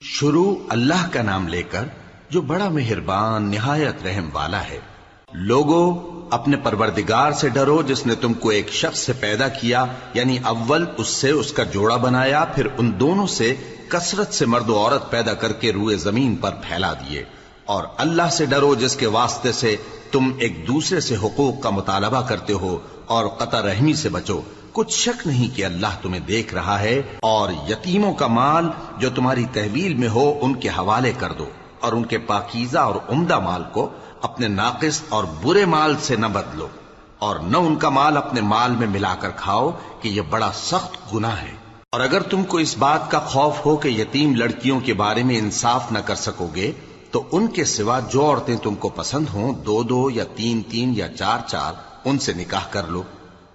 شروع اللہ کا نام لے کر جو بڑا مہربان نہایت رحم والا ہے۔ لوگو اپنے پروردگار سے ڈرو جس نے تم کو ایک شخص سے پیدا کیا، یعنی اول اس سے اس کا جوڑا بنایا، پھر ان دونوں سے کثرت سے مرد و عورت پیدا کر کے روئے زمین پر پھیلا دیے۔ اور اللہ سے ڈرو جس کے واسطے سے تم ایک دوسرے سے حقوق کا مطالبہ کرتے ہو، اور قطع رحمی سے بچو، کچھ شک نہیں کہ اللہ تمہیں دیکھ رہا ہے۔ اور یتیموں کا مال جو تمہاری تحویل میں ہو ان کے حوالے کر دو، اور ان کے پاکیزہ اور عمدہ مال کو اپنے ناقص اور برے مال سے نہ بدلو، اور نہ ان کا مال اپنے مال میں ملا کر کھاؤ کہ یہ بڑا سخت گناہ ہے۔ اور اگر تم کو اس بات کا خوف ہو کہ یتیم لڑکیوں کے بارے میں انصاف نہ کر سکو گے تو ان کے سوا جو عورتیں تم کو پسند ہوں، 2 یا 3 یا 4 ان سے نکاح کر لو۔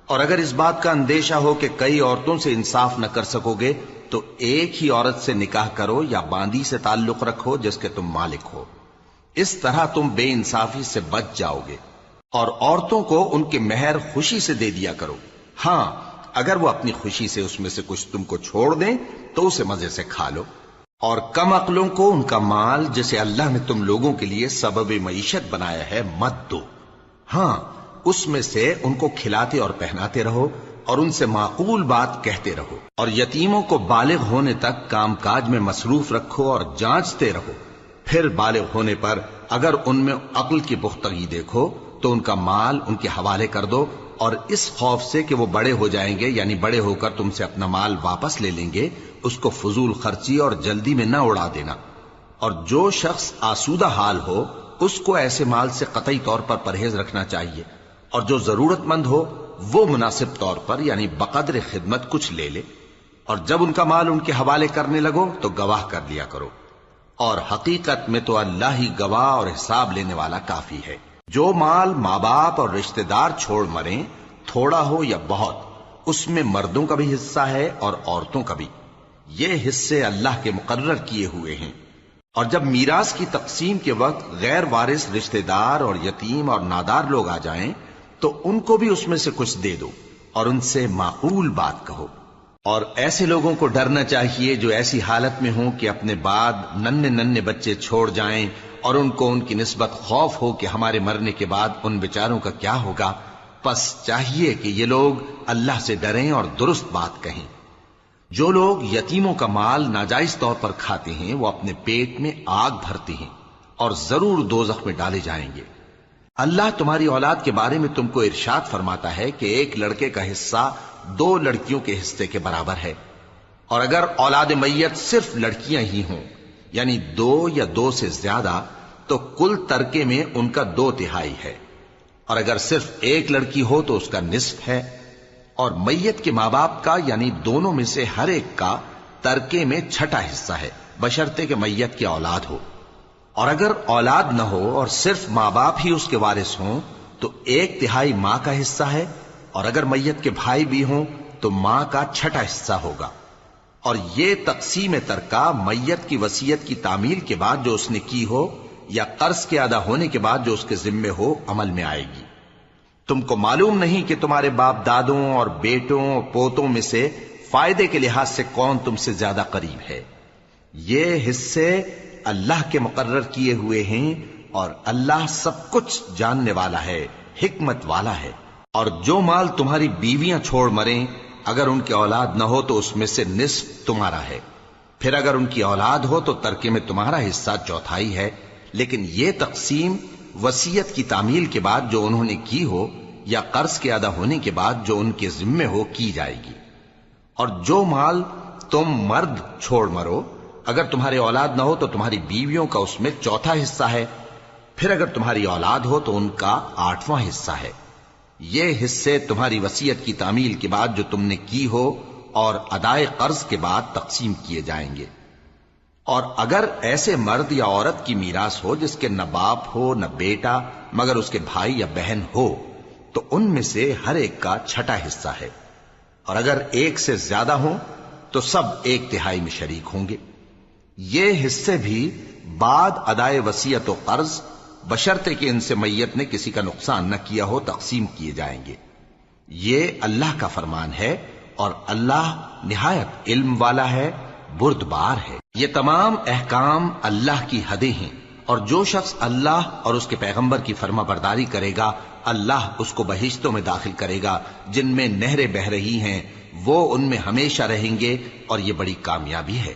اور اگر اس بات کا اندیشہ ہو کہ کئی عورتوں سے انصاف نہ کر سکو گے تو ایک ہی عورت سے نکاح کرو یا باندی سے تعلق رکھو جس کے تم مالک ہو، اس طرح تم بے انصافی سے بچ جاؤ گے۔ اور عورتوں کو ان کے مہر خوشی سے دے دیا کرو، ہاں اگر وہ اپنی خوشی سے اس میں سے کچھ تم کو چھوڑ دیں تو اسے مزے سے کھا لو۔ اور کم عقلوں کو ان کا مال جسے اللہ نے تم لوگوں کے لیے سبب معیشت بنایا ہے مت دو، ہاں اس میں سے ان کو کھلاتے اور پہناتے رہو اور ان سے معقول بات کہتے رہو۔ اور یتیموں کو بالغ ہونے تک کام کاج میں مصروف رکھو اور جانچتے رہو، پھر بالغ ہونے پر اگر ان میں عقل کی پختگی دیکھو تو ان کا مال ان کے حوالے کر دو، اور اس خوف سے کہ وہ بڑے ہو جائیں گے، یعنی بڑے ہو کر تم سے اپنا مال واپس لے لیں گے، اس کو فضول خرچی اور جلدی میں نہ اڑا دینا۔ اور جو شخص آسودہ حال ہو اس کو ایسے مال سے قطعی طور پر پرہیز رکھنا چاہیے، اور جو ضرورت مند ہو وہ مناسب طور پر یعنی بقدر خدمت کچھ لے لے۔ اور جب ان کا مال ان کے حوالے کرنے لگو تو گواہ کر لیا کرو، اور حقیقت میں تو اللہ ہی گواہ اور حساب لینے والا کافی ہے۔ جو مال ماں باپ اور رشتہ دار چھوڑ مریں، تھوڑا ہو یا بہت، اس میں مردوں کا بھی حصہ ہے اور عورتوں کا بھی، یہ حصے اللہ کے مقرر کیے ہوئے ہیں۔ اور جب میراث کی تقسیم کے وقت غیر وارث رشتہ دار اور یتیم اور نادار لوگ آ جائیں تو ان کو بھی اس میں سے کچھ دے دو اور ان سے معقول بات کہو۔ اور ایسے لوگوں کو ڈرنا چاہیے جو ایسی حالت میں ہوں کہ اپنے بعد ننھے بچے چھوڑ جائیں اور ان کو ان کی نسبت خوف ہو کہ ہمارے مرنے کے بعد ان بیچاروں کا کیا ہوگا۔ پس چاہیے کہ یہ لوگ اللہ سے ڈریں اور درست بات کہیں۔ جو لوگ یتیموں کا مال ناجائز طور پر کھاتے ہیں وہ اپنے پیٹ میں آگ بھرتے ہیں اور ضرور دوزخ میں ڈالے جائیں گے۔ اللہ تمہاری اولاد کے بارے میں تم کو ارشاد فرماتا ہے کہ ایک لڑکے کا حصہ 2 لڑکیوں کے حصے کے برابر ہے، اور اگر اولاد میت صرف لڑکیاں ہی ہوں یعنی 2 یا 2 سے زیادہ تو کل ترکے میں ان کا 2/3 ہے، اور اگر صرف ایک لڑکی ہو تو اس کا نصف ہے۔ اور میت کے ماں باپ کا یعنی دونوں میں سے ہر ایک کا ترکے میں 6واں حصہ ہے، بشرطے کہ میت کی اولاد ہو۔ اور اگر اولاد نہ ہو اور صرف ماں باپ ہی اس کے وارث ہوں تو 1/3 ماں کا حصہ ہے، اور اگر میت کے بھائی بھی ہوں تو ماں کا 6واں حصہ ہوگا۔ اور یہ تقسیم ترکہ میت کی وصیت کی تعمیل کے بعد جو اس نے کی ہو یا قرض کے ادا ہونے کے بعد جو اس کے ذمے ہو عمل میں آئے گی۔ تم کو معلوم نہیں کہ تمہارے باپ دادوں اور بیٹوں اور پوتوں میں سے فائدے کے لحاظ سے کون تم سے زیادہ قریب ہے۔ یہ حصے اللہ کے مقرر کیے ہوئے ہیں، اور اللہ سب کچھ جاننے والا ہے، حکمت والا ہے۔ اور جو مال تمہاری بیویاں چھوڑ مریں اگر ان کی اولاد نہ ہو تو اس میں سے نصف تمہارا ہے، پھر اگر ان کی اولاد ہو تو ترکے میں تمہارا حصہ 1/4 ہے، لیکن یہ تقسیم وصیت کی تعمیل کے بعد جو انہوں نے کی ہو یا قرض کے ادا ہونے کے بعد جو ان کے ذمے ہو کی جائے گی۔ اور جو مال تم مرد چھوڑ مرو اگر تمہاری اولاد نہ ہو تو تمہاری بیویوں کا اس میں 1/4 حصہ ہے، پھر اگر تمہاری اولاد ہو تو ان کا 8واں حصہ ہے۔ یہ حصے تمہاری وصیت کی تعمیل کے بعد جو تم نے کی ہو اور ادائے قرض کے بعد تقسیم کیے جائیں گے۔ اور اگر ایسے مرد یا عورت کی میراث ہو جس کے نہ باپ ہو نہ بیٹا مگر اس کے بھائی یا بہن ہو تو ان میں سے ہر ایک کا 6واں حصہ ہے، اور اگر ایک سے زیادہ ہوں تو سب 1/3 میں شریک ہوں گے۔ یہ حصے بھی بعد ادائے وصیت و قرض بشرطے کہ ان سے میت نے کسی کا نقصان نہ کیا ہو تقسیم کیے جائیں گے۔ یہ اللہ کا فرمان ہے، اور اللہ نہایت علم والا ہے، بردبار ہے۔ یہ تمام احکام اللہ کی حدیں ہیں، اور جو شخص اللہ اور اس کے پیغمبر کی فرما برداری کرے گا اللہ اس کو بہشتوں میں داخل کرے گا جن میں نہریں بہہ رہی ہیں، وہ ان میں ہمیشہ رہیں گے، اور یہ بڑی کامیابی ہے۔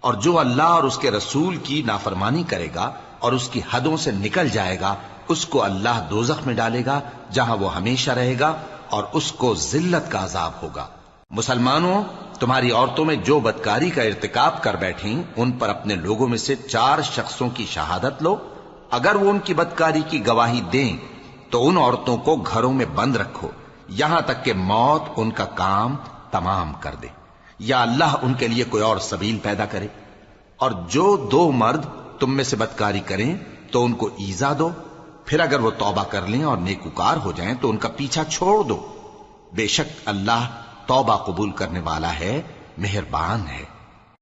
اور جو اللہ اور اس کے رسول کی نافرمانی کرے گا اور اس کی حدوں سے نکل جائے گا اس کو اللہ دوزخ میں ڈالے گا جہاں وہ ہمیشہ رہے گا، اور اس کو ذلت کا عذاب ہوگا۔ مسلمانوں، تمہاری عورتوں میں جو بدکاری کا ارتکاب کر بیٹھیں ان پر اپنے لوگوں میں سے 4 شخصوں کی شہادت لو۔ اگر وہ ان کی بدکاری کی گواہی دیں تو ان عورتوں کو گھروں میں بند رکھو یہاں تک کہ موت ان کا کام تمام کر دے، یا اللہ ان کے لیے کوئی اور سبیل پیدا کرے۔ اور جو 2 مرد تم میں سے بدکاری کریں تو ان کو ایذا دو، پھر اگر وہ توبہ کر لیں اور نیکوکار ہو جائیں تو ان کا پیچھا چھوڑ دو۔ بے شک اللہ توبہ قبول کرنے والا ہے، مہربان ہے۔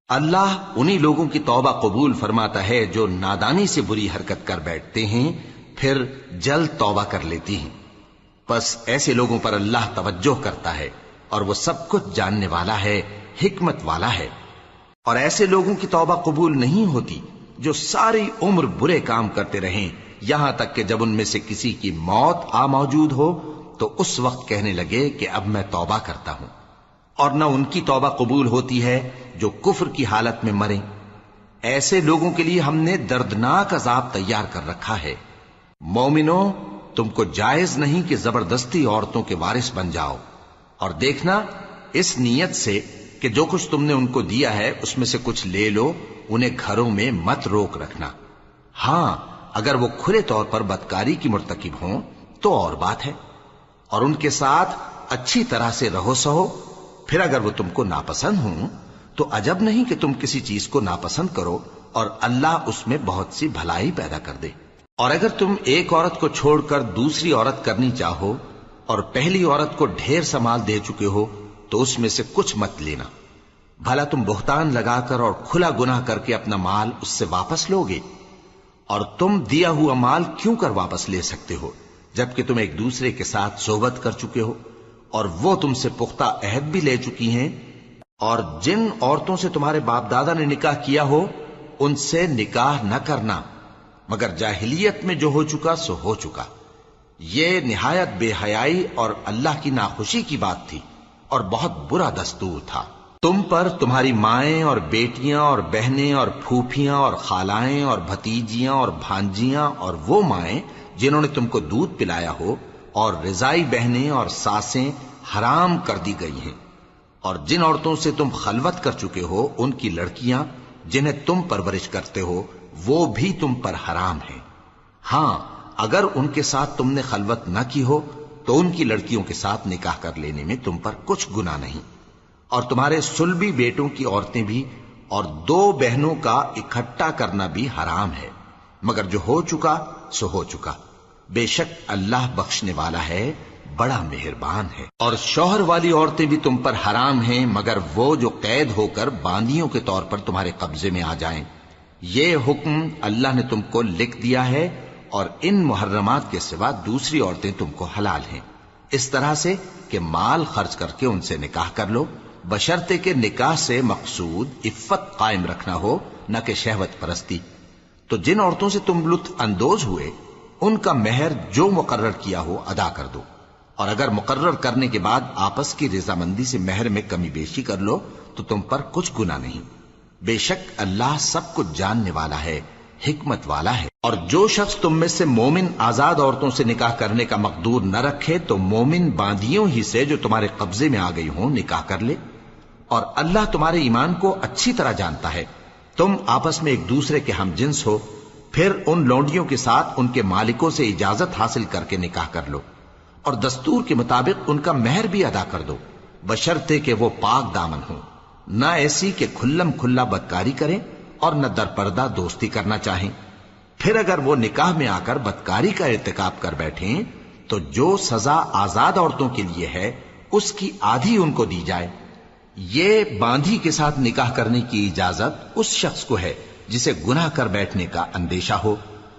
اللہ انہی لوگوں کی توبہ قبول فرماتا ہے جو نادانی سے بری حرکت کر بیٹھتے ہیں پھر جلد توبہ کر لیتی ہیں، پس ایسے لوگوں پر اللہ توجہ کرتا ہے اور وہ سب کچھ جاننے والا ہے، حکمت والا ہے۔ اور ایسے لوگوں کی توبہ قبول نہیں ہوتی جو ساری عمر برے کام کرتے رہیں یہاں تک کہ جب ان میں سے کسی کی موت آ موجود ہو تو اس وقت کہنے لگے کہ اب میں توبہ کرتا ہوں۔ اور نہ ان کی توبہ قبول ہوتی ہے جو کفر کی حالت میں مریں۔ ایسے لوگوں کے لیے ہم نے دردناک عذاب تیار کر رکھا ہے۔ مومنوں، تم کو جائز نہیں کہ زبردستی عورتوں کے وارث بن جاؤ، اور دیکھنا اس نیت سے کہ جو کچھ تم نے ان کو دیا ہے اس میں سے کچھ لے لو، انہیں گھروں میں مت روک رکھنا۔ ہاں، اگر وہ کھلے طور پر بدکاری کی مرتکب ہوں تو اور بات ہے، اور ان کے ساتھ اچھی طرح سے رہو سہو۔ پھر اگر وہ تم کو ناپسند ہوں تو عجب نہیں کہ تم کسی چیز کو ناپسند کرو، اور اللہ اس میں بہت سی بھلائی پیدا کر دے۔ اور اگر تم ایک عورت کو چھوڑ کر دوسری عورت کرنی چاہو اور پہلی عورت کو ڈھیر سا مال دے چکے ہو تو اس میں سے کچھ مت لینا، بھلا تم بہتان لگا کر اور کھلا گناہ کر کے اپنا مال اس سے واپس لوگے؟ اور تم دیا ہوا مال کیوں کر واپس لے سکتے ہو جبکہ تم ایک دوسرے کے ساتھ صحبت کر چکے ہو اور وہ تم سے پختہ عہد بھی لے چکی ہیں؟ اور جن عورتوں سے تمہارے باپ دادا نے نکاح کیا ہو ان سے نکاح نہ کرنا مگر جاہلیت میں جو ہو چکا سو ہو چکا۔ یہ نہایت بے حیائی اور اللہ کی ناخوشی کی بات تھی اور بہت برا دستور تھا۔ تم پر تمہاری مائیں اور بیٹیاں اور بہنیں اور پھوپھیاں اور خالائیں اور بھتیجیاں اور بھانجیاں اور وہ مائیں جنہوں نے تم کو دودھ پلایا ہو اور رضائی بہنیں اور ساسیں حرام کر دی گئی ہیں، اور جن عورتوں سے تم خلوت کر چکے ہو ان کی لڑکیاں جنہیں تم پرورش کرتے ہو وہ بھی تم پر حرام ہیں۔ ہاں، اگر ان کے ساتھ تم نے خلوت نہ کی ہو تو ان کی لڑکیوں کے ساتھ نکاح کر لینے میں تم پر کچھ گناہ نہیں۔ اور تمہارے صلبی بیٹوں کی عورتیں بھی اور 2 بہنوں کا اکٹھا کرنا بھی حرام ہے، مگر جو ہو چکا سو ہو چکا۔ بے شک اللہ بخشنے والا ہے، بڑا مہربان ہے۔ اور شوہر والی عورتیں بھی تم پر حرام ہیں مگر وہ جو قید ہو کر باندیوں کے طور پر تمہارے قبضے میں آ جائیں۔ یہ حکم اللہ نے تم کو لکھ دیا ہے، اور ان محرمات کے سوا دوسری عورتیں تم کو حلال ہیں، اس طرح سے کہ مال خرچ کر کے ان سے نکاح کر لو، بشرطے کہ نکاح سے مقصود عفت قائم رکھنا ہو نہ کہ شہوت پرستی۔ تو جن عورتوں سے تم لطف اندوز ہوئے ان کا مہر جو مقرر کیا ہو ادا کر دو، اور اگر مقرر کرنے کے بعد آپس کی رضامندی سے مہر میں کمی بیشی کر لو تو تم پر کچھ گناہ نہیں۔ بے شک اللہ سب کچھ جاننے والا ہے، حکمت والا ہے۔ اور جو شخص تم میں سے مومن آزاد عورتوں سے نکاح کرنے کا مقدور نہ رکھے تو مومن باندیوں ہی سے جو تمہارے قبضے میں آ گئی ہوں نکاح کر لے، اور اللہ تمہارے ایمان کو اچھی طرح جانتا ہے۔ تم آپس میں ایک دوسرے کے ہم جنس ہو، پھر ان لونڈیوں کے ساتھ ان کے مالکوں سے اجازت حاصل کر کے نکاح کر لو، اور دستور کے مطابق ان کا مہر بھی ادا کر دو، بشرطے کہ وہ پاک دامن ہوں، نہ ایسی کہ کھلم کھلا بدکاری کریں اور نہ درپردہ دوستی کرنا چاہیں۔ پھر اگر وہ نکاح میں آ کر بدکاری کا ارتکاب کر بیٹھیں تو جو سزا آزاد عورتوں کے لیے ہے اس کی آدھی ان کو دی جائے۔ یہ باندھی کے ساتھ نکاح کرنے کی اجازت اس شخص کو ہے جسے گناہ کر بیٹھنے کا اندیشہ ہو،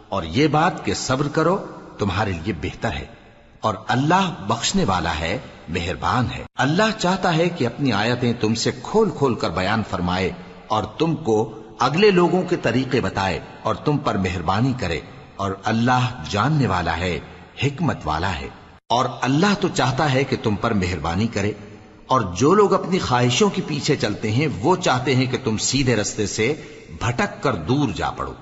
اور یہ بات کہ صبر کرو تمہارے لیے بہتر ہے، اور اللہ بخشنے والا ہے، مہربان ہے۔ اللہ چاہتا ہے کہ اپنی آیتیں تم سے کھول کھول کر بیان فرمائے اور تم کو اگلے لوگوں کے طریقے بتائے اور تم پر مہربانی کرے، اور اللہ جاننے والا ہے، حکمت والا ہے۔ اور اللہ تو چاہتا ہے کہ تم پر مہربانی کرے، اور جو لوگ اپنی خواہشوں کے پیچھے چلتے ہیں وہ چاہتے ہیں کہ تم سیدھے رستے سے بھٹک کر دور جا پڑو۔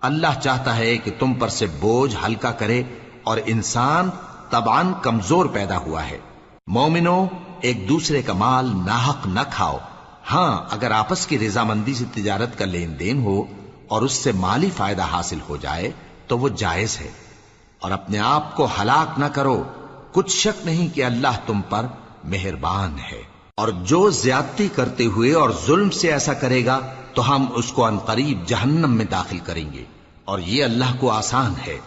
اللہ چاہتا ہے کہ تم پر سے بوجھ ہلکا کرے، اور انسان طبعاً کمزور پیدا ہوا ہے۔ مومنو، ایک دوسرے کا مال ناحق نہ کھاؤ۔ ہاں، اگر آپس کی رضامندی سے تجارت کا لین دین ہو اور اس سے مالی فائدہ حاصل ہو جائے تو وہ جائز ہے، اور اپنے آپ کو ہلاک نہ کرو، کچھ شک نہیں کہ اللہ تم پر مہربان ہے۔ اور جو زیادتی کرتے ہوئے اور ظلم سے ایسا کرے گا تو ہم اس کو عنقریب جہنم میں داخل کریں گے، اور یہ اللہ کو آسان ہے۔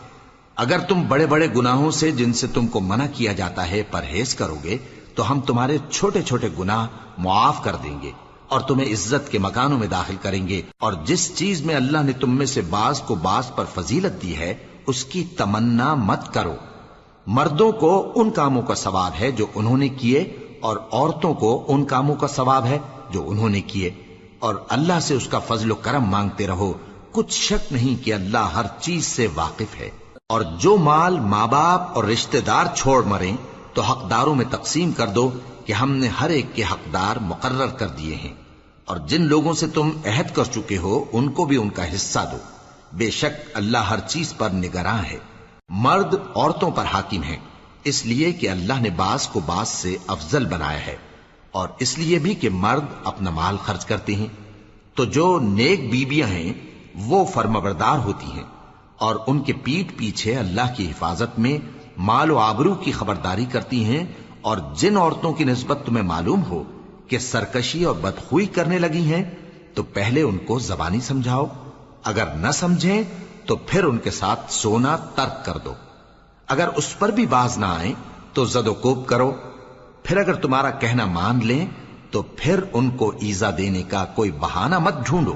اگر تم بڑے بڑے گناہوں سے جن سے تم کو منع کیا جاتا ہے پرہیز کرو گے تو ہم تمہارے چھوٹے چھوٹے گناہ معاف کر دیں گے، اور تمہیں عزت کے مکانوں میں داخل کریں گے۔ اور جس چیز میں اللہ نے تم میں سے بعض کو بعض پر فضیلت دی ہے اس کی تمنا مت کرو۔ مردوں کو ان کاموں کا ثواب ہے جو انہوں نے کیے، اور عورتوں کو ان کاموں کا ثواب ہے جو انہوں نے کیے، اور اللہ سے اس کا فضل و کرم مانگتے رہو، کچھ شک نہیں کہ اللہ ہر چیز سے واقف ہے۔ اور جو مال ماں باپ اور رشتہ دار چھوڑ مریں تو حقداروں میں تقسیم کر دو کہ ہم نے ہر ایک کے حقدار مقرر کر دیے ہیں، اور جن لوگوں سے تم عہد کر چکے ہو ان کو بھی ان کا حصہ دو، بے شک اللہ ہر چیز پر نگراں ہے۔ مرد عورتوں پر حاکم ہیں، اس لیے کہ اللہ نے بعض کو بعض سے افضل بنایا ہے، اور اس لیے بھی کہ مرد اپنا مال خرچ کرتے ہیں، تو جو نیک بیویاں ہیں وہ فرمانبردار ہوتی ہیں، اور ان کے پیٹھ پیچھے اللہ کی حفاظت میں مال و آبرو کی خبرداری کرتی ہیں۔ اور جن عورتوں کی نسبت تمہیں معلوم ہو کہ سرکشی اور بدخوئی کرنے لگی ہیں تو پہلے ان کو زبانی سمجھاؤ، اگر نہ سمجھیں تو پھر ان کے ساتھ سونا ترک کر دو۔ اگر اس پر بھی باز نہ آئیں تو زد و کوب کرو، پھر اگر تمہارا کہنا مان لیں تو پھر ان کو ایذا دینے کا کوئی بہانہ مت ڈھونڈو،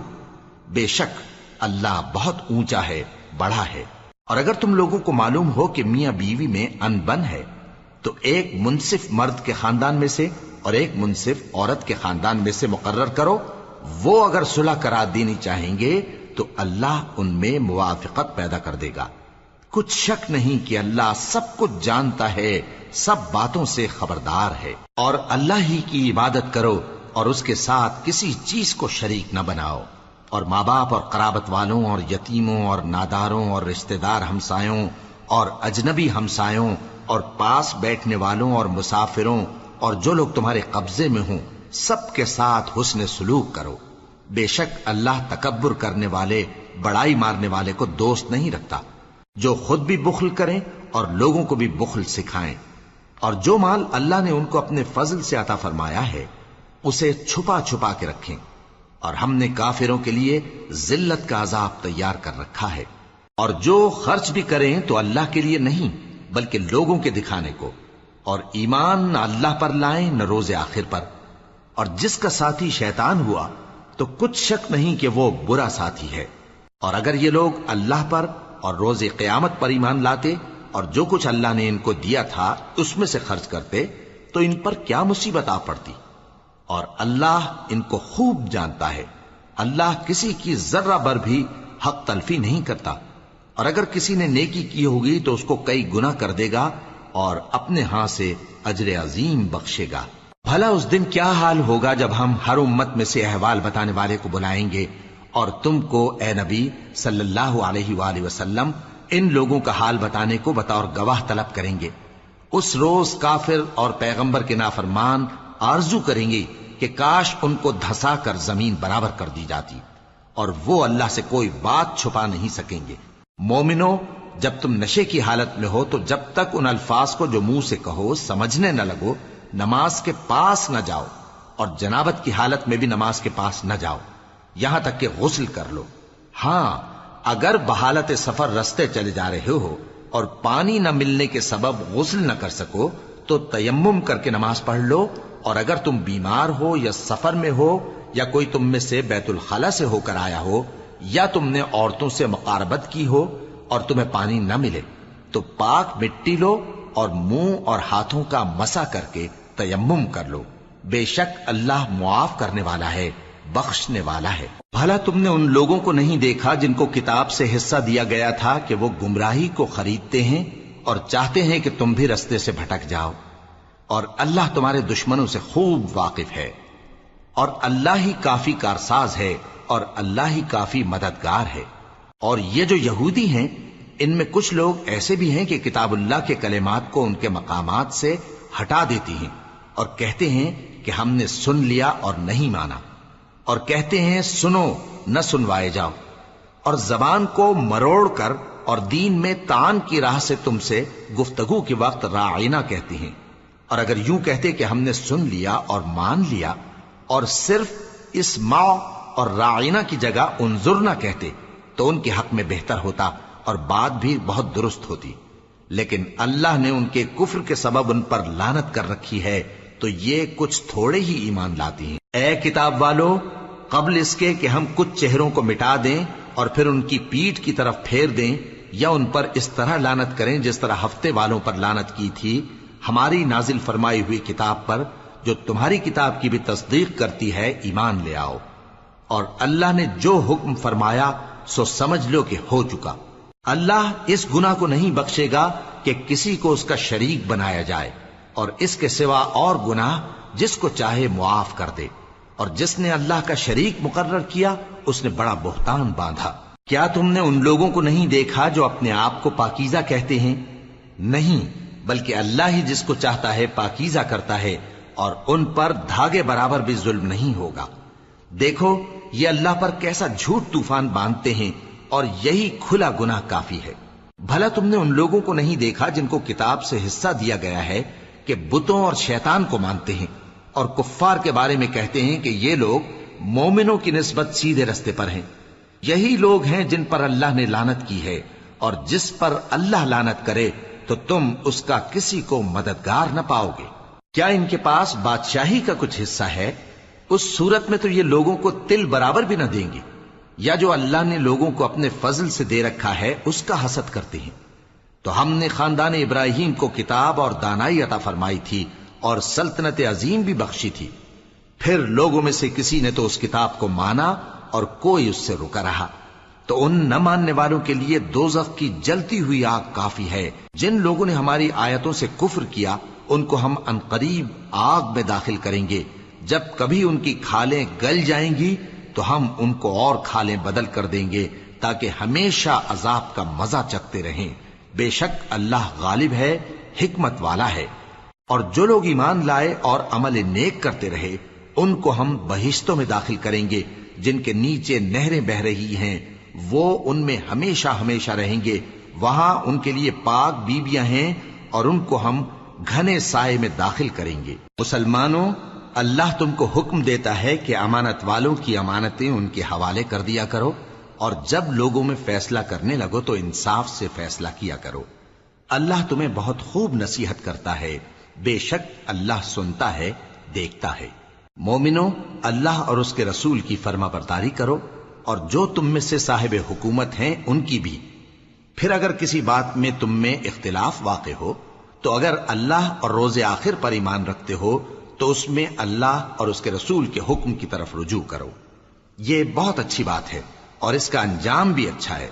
بے شک اللہ بہت اونچا ہے، بڑا ہے۔ اور اگر تم لوگوں کو معلوم ہو کہ میاں بیوی میں انبن ہے تو ایک منصف مرد کے خاندان میں سے اور ایک منصف عورت کے خاندان میں سے مقرر کرو، وہ اگر صلح کرا دینی چاہیں گے تو اللہ ان میں موافقت پیدا کر دے گا۔ کچھ شک نہیں کہ اللہ سب کچھ جانتا ہے، سب باتوں سے خبردار ہے۔ اور اللہ ہی کی عبادت کرو اور اس کے ساتھ کسی چیز کو شریک نہ بناؤ، اور ماں باپ اور قرابت والوں اور یتیموں اور ناداروں اور رشتہ دار ہمسایوں اور اجنبی ہمسایوں اور پاس بیٹھنے والوں اور مسافروں اور جو لوگ تمہارے قبضے میں ہوں سب کے ساتھ حسن سلوک کرو، بے شک اللہ تکبر کرنے والے، بڑائی مارنے والے کو دوست نہیں رکھتا۔ جو خود بھی بخل کریں اور لوگوں کو بھی بخل سکھائیں، اور جو مال اللہ نے ان کو اپنے فضل سے عطا فرمایا ہے اسے چھپا چھپا کے رکھیں، اور ہم نے کافروں کے لیے ذلت کا عذاب تیار کر رکھا ہے۔ اور جو خرچ بھی کریں تو اللہ کے لیے نہیں بلکہ لوگوں کے دکھانے کو، اور ایمان نہ اللہ پر لائیں نہ روز آخر پر۔ اور جس کا ساتھی شیطان ہوا تو کچھ شک نہیں کہ وہ برا ساتھی ہے۔ اور اگر یہ لوگ اللہ پر اور روز قیامت پر ایمان لاتے اور جو کچھ اللہ نے ان کو دیا تھا اس میں سے خرچ کرتے تو ان پر کیا مصیبت آ پڑتی، اور اللہ ان کو خوب جانتا ہے۔ اللہ کسی کی ذرہ بر بھی حق تلفی نہیں کرتا، اور اگر کسی نے نیکی کی ہوگی تو اس کو کئی گنا کر دے گا اور اپنے ہاں سے اجر عظیم بخشے گا۔ بھلا اس دن کیا حال ہوگا جب ہم ہر امت میں سے احوال بتانے والے کو بلائیں گے اور تم کو اے نبی صلی اللہ علیہ وآلہ وسلم ان لوگوں کا حال بتانے کو بطور گواہ طلب کریں گے۔ اس روز کافر اور پیغمبر کے نافرمان آرزو کریں گے کہ کاش ان کو دھسا کر زمین برابر کر دی جاتی، اور وہ اللہ سے کوئی بات چھپا نہیں سکیں گے۔ مومنو، جب تم نشے کی حالت میں ہو تو جب تک ان الفاظ کو جو منہ سے کہو سمجھنے نہ لگو نماز کے پاس نہ جاؤ، اور جنابت کی حالت میں بھی نماز کے پاس نہ جاؤ یہاں تک کہ غسل کر لو۔ ہاں، اگر بحالت سفر رستے چلے جا رہے ہو اور پانی نہ ملنے کے سبب غسل نہ کر سکو تو تیمم کر کے نماز پڑھ لو، اور اگر تم بیمار ہو یا سفر میں ہو یا کوئی تم میں سے بیت الخلا سے ہو کر آیا ہو یا تم نے عورتوں سے مقاربت کی ہو اور تمہیں پانی نہ ملے تو پاک مٹی لو اور منہ اور ہاتھوں کا مسح کر کے تیمم کر لو، بے شک اللہ معاف کرنے والا ہے، بخشنے والا ہے۔ بھلا تم نے ان لوگوں کو نہیں دیکھا جن کو کتاب سے حصہ دیا گیا تھا کہ وہ گمراہی کو خریدتے ہیں اور چاہتے ہیں کہ تم بھی رستے سے بھٹک جاؤ، اور اللہ تمہارے دشمنوں سے خوب واقف ہے، اور اللہ ہی کافی کارساز ہے، اور اللہ ہی کافی مددگار ہے۔ اور یہ جو یہودی ہیں، ان میں کچھ لوگ ایسے بھی ہیں کہ کتاب اللہ کے کلمات کو ان کے مقامات سے ہٹا دیتی ہیں اور کہتے ہیں کہ ہم نے سن لیا اور نہیں مانا، اور کہتے ہیں سنو نہ سنوائے جاؤ، اور زبان کو مروڑ کر اور دین میں طعن کی راہ سے تم سے گفتگو کے وقت راعینا کہتی ہیں۔ اور اگر یوں کہتے کہ ہم نے سن لیا اور مان لیا، اور صرف اسمع اور راعینا کی جگہ انظرنا کہتے، تو ان کے حق میں بہتر ہوتا اور بات بھی بہت درست ہوتی۔ لیکن اللہ نے ان کے کفر کے سبب ان پر لعنت کر رکھی ہے، تو یہ کچھ تھوڑے ہی ایمان لاتی ہیں۔ اے کتاب والو، قبل اس کے کہ ہم کچھ چہروں کو مٹا دیں اور پھر ان کی پیٹھ کی طرف پھیر دیں یا ان پر اس طرح لعنت کریں جس طرح ہفتے والوں پر لعنت کی تھی، ہماری نازل فرمائی ہوئی کتاب پر جو تمہاری کتاب کی بھی تصدیق کرتی ہے ایمان لے آؤ، اور اللہ نے جو حکم فرمایا سو سمجھ لو کہ ہو چکا۔ اللہ اس گناہ کو نہیں بخشے گا کہ کسی کو اس کا شریک بنایا جائے، اور اس کے سوا اور گناہ جس کو چاہے معاف کر دے، اور جس نے اللہ کا شریک مقرر کیا اس نے بڑا بہتان باندھا۔ کیا تم نے ان لوگوں کو نہیں دیکھا جو اپنے آپ کو پاکیزہ کہتے ہیں؟ نہیں، بلکہ اللہ ہی جس کو چاہتا ہے پاکیزہ کرتا ہے، اور ان پر دھاگے برابر بھی ظلم نہیں ہوگا۔ دیکھو یہ اللہ پر کیسا جھوٹ طوفان باندھتے ہیں، اور یہی کھلا گناہ کافی ہے۔ بھلا تم نے ان لوگوں کو نہیں دیکھا جن کو کتاب سے حصہ دیا گیا ہے کہ بتوں اور شیطان کو مانتے ہیں، اور کفار کے بارے میں کہتے ہیں کہ یہ لوگ مومنوں کی نسبت سیدھے رستے پر ہیں۔ یہی لوگ ہیں جن پر اللہ نے لعنت کی ہے، اور جس پر اللہ لعنت کرے تو تم اس کا کسی کو مددگار نہ پاؤ گے۔ کیا ان کے پاس بادشاہی کا کچھ حصہ ہے؟ اس صورت میں تو یہ لوگوں کو تل برابر بھی نہ دیں گے، یا جو اللہ نے لوگوں کو اپنے فضل سے دے رکھا ہے اس کا حسد کرتے ہیں۔ تو ہم نے خاندان ابراہیم کو کتاب اور دانائی عطا فرمائی تھی اور سلطنت عظیم بھی بخشی تھی۔ پھر لوگوں میں سے کسی نے تو اس کتاب کو مانا اور کوئی اس سے رکا رہا، تو ان نہ ماننے والوں کے لیے دوزخ کی جلتی ہوئی آگ کافی ہے۔ جن لوگوں نے ہماری آیتوں سے کفر کیا ان کو ہم عنقریب آگ میں داخل کریں گے۔ جب کبھی ان کی کھالیں گل جائیں گی تو ہم ان کو اور کھالیں بدل کر دیں گے تاکہ ہمیشہ عذاب کا مزہ چکھتے رہیں۔ بے شک اللہ غالب ہے، حکمت والا ہے۔ اور جو لوگ ایمان لائے اور عمل نیک کرتے رہے ان کو ہم بہشتوں میں داخل کریں گے جن کے نیچے نہریں بہ رہی ہیں، وہ ان میں ہمیشہ ہمیشہ رہیں گے۔ وہاں ان کے لیے پاک بیویاں ہیں اور ان کو ہم گھنے سائے میں داخل کریں گے۔ مسلمانوں، اللہ تم کو حکم دیتا ہے کہ امانت والوں کی امانتیں ان کے حوالے کر دیا کرو، اور جب لوگوں میں فیصلہ کرنے لگو تو انصاف سے فیصلہ کیا کرو۔ اللہ تمہیں بہت خوب نصیحت کرتا ہے، بے شک اللہ سنتا ہے، دیکھتا ہے۔ مومنو، اللہ اور اس کے رسول کی فرما برداری کرو، اور جو تم میں سے صاحب حکومت ہیں ان کی بھی۔ پھر اگر کسی بات میں تم میں اختلاف واقع ہو تو اگر اللہ اور روز آخر پر ایمان رکھتے ہو تو اس میں اللہ اور اس کے رسول کے حکم کی طرف رجوع کرو۔ یہ بہت اچھی بات ہے اور اس کا انجام بھی اچھا ہے۔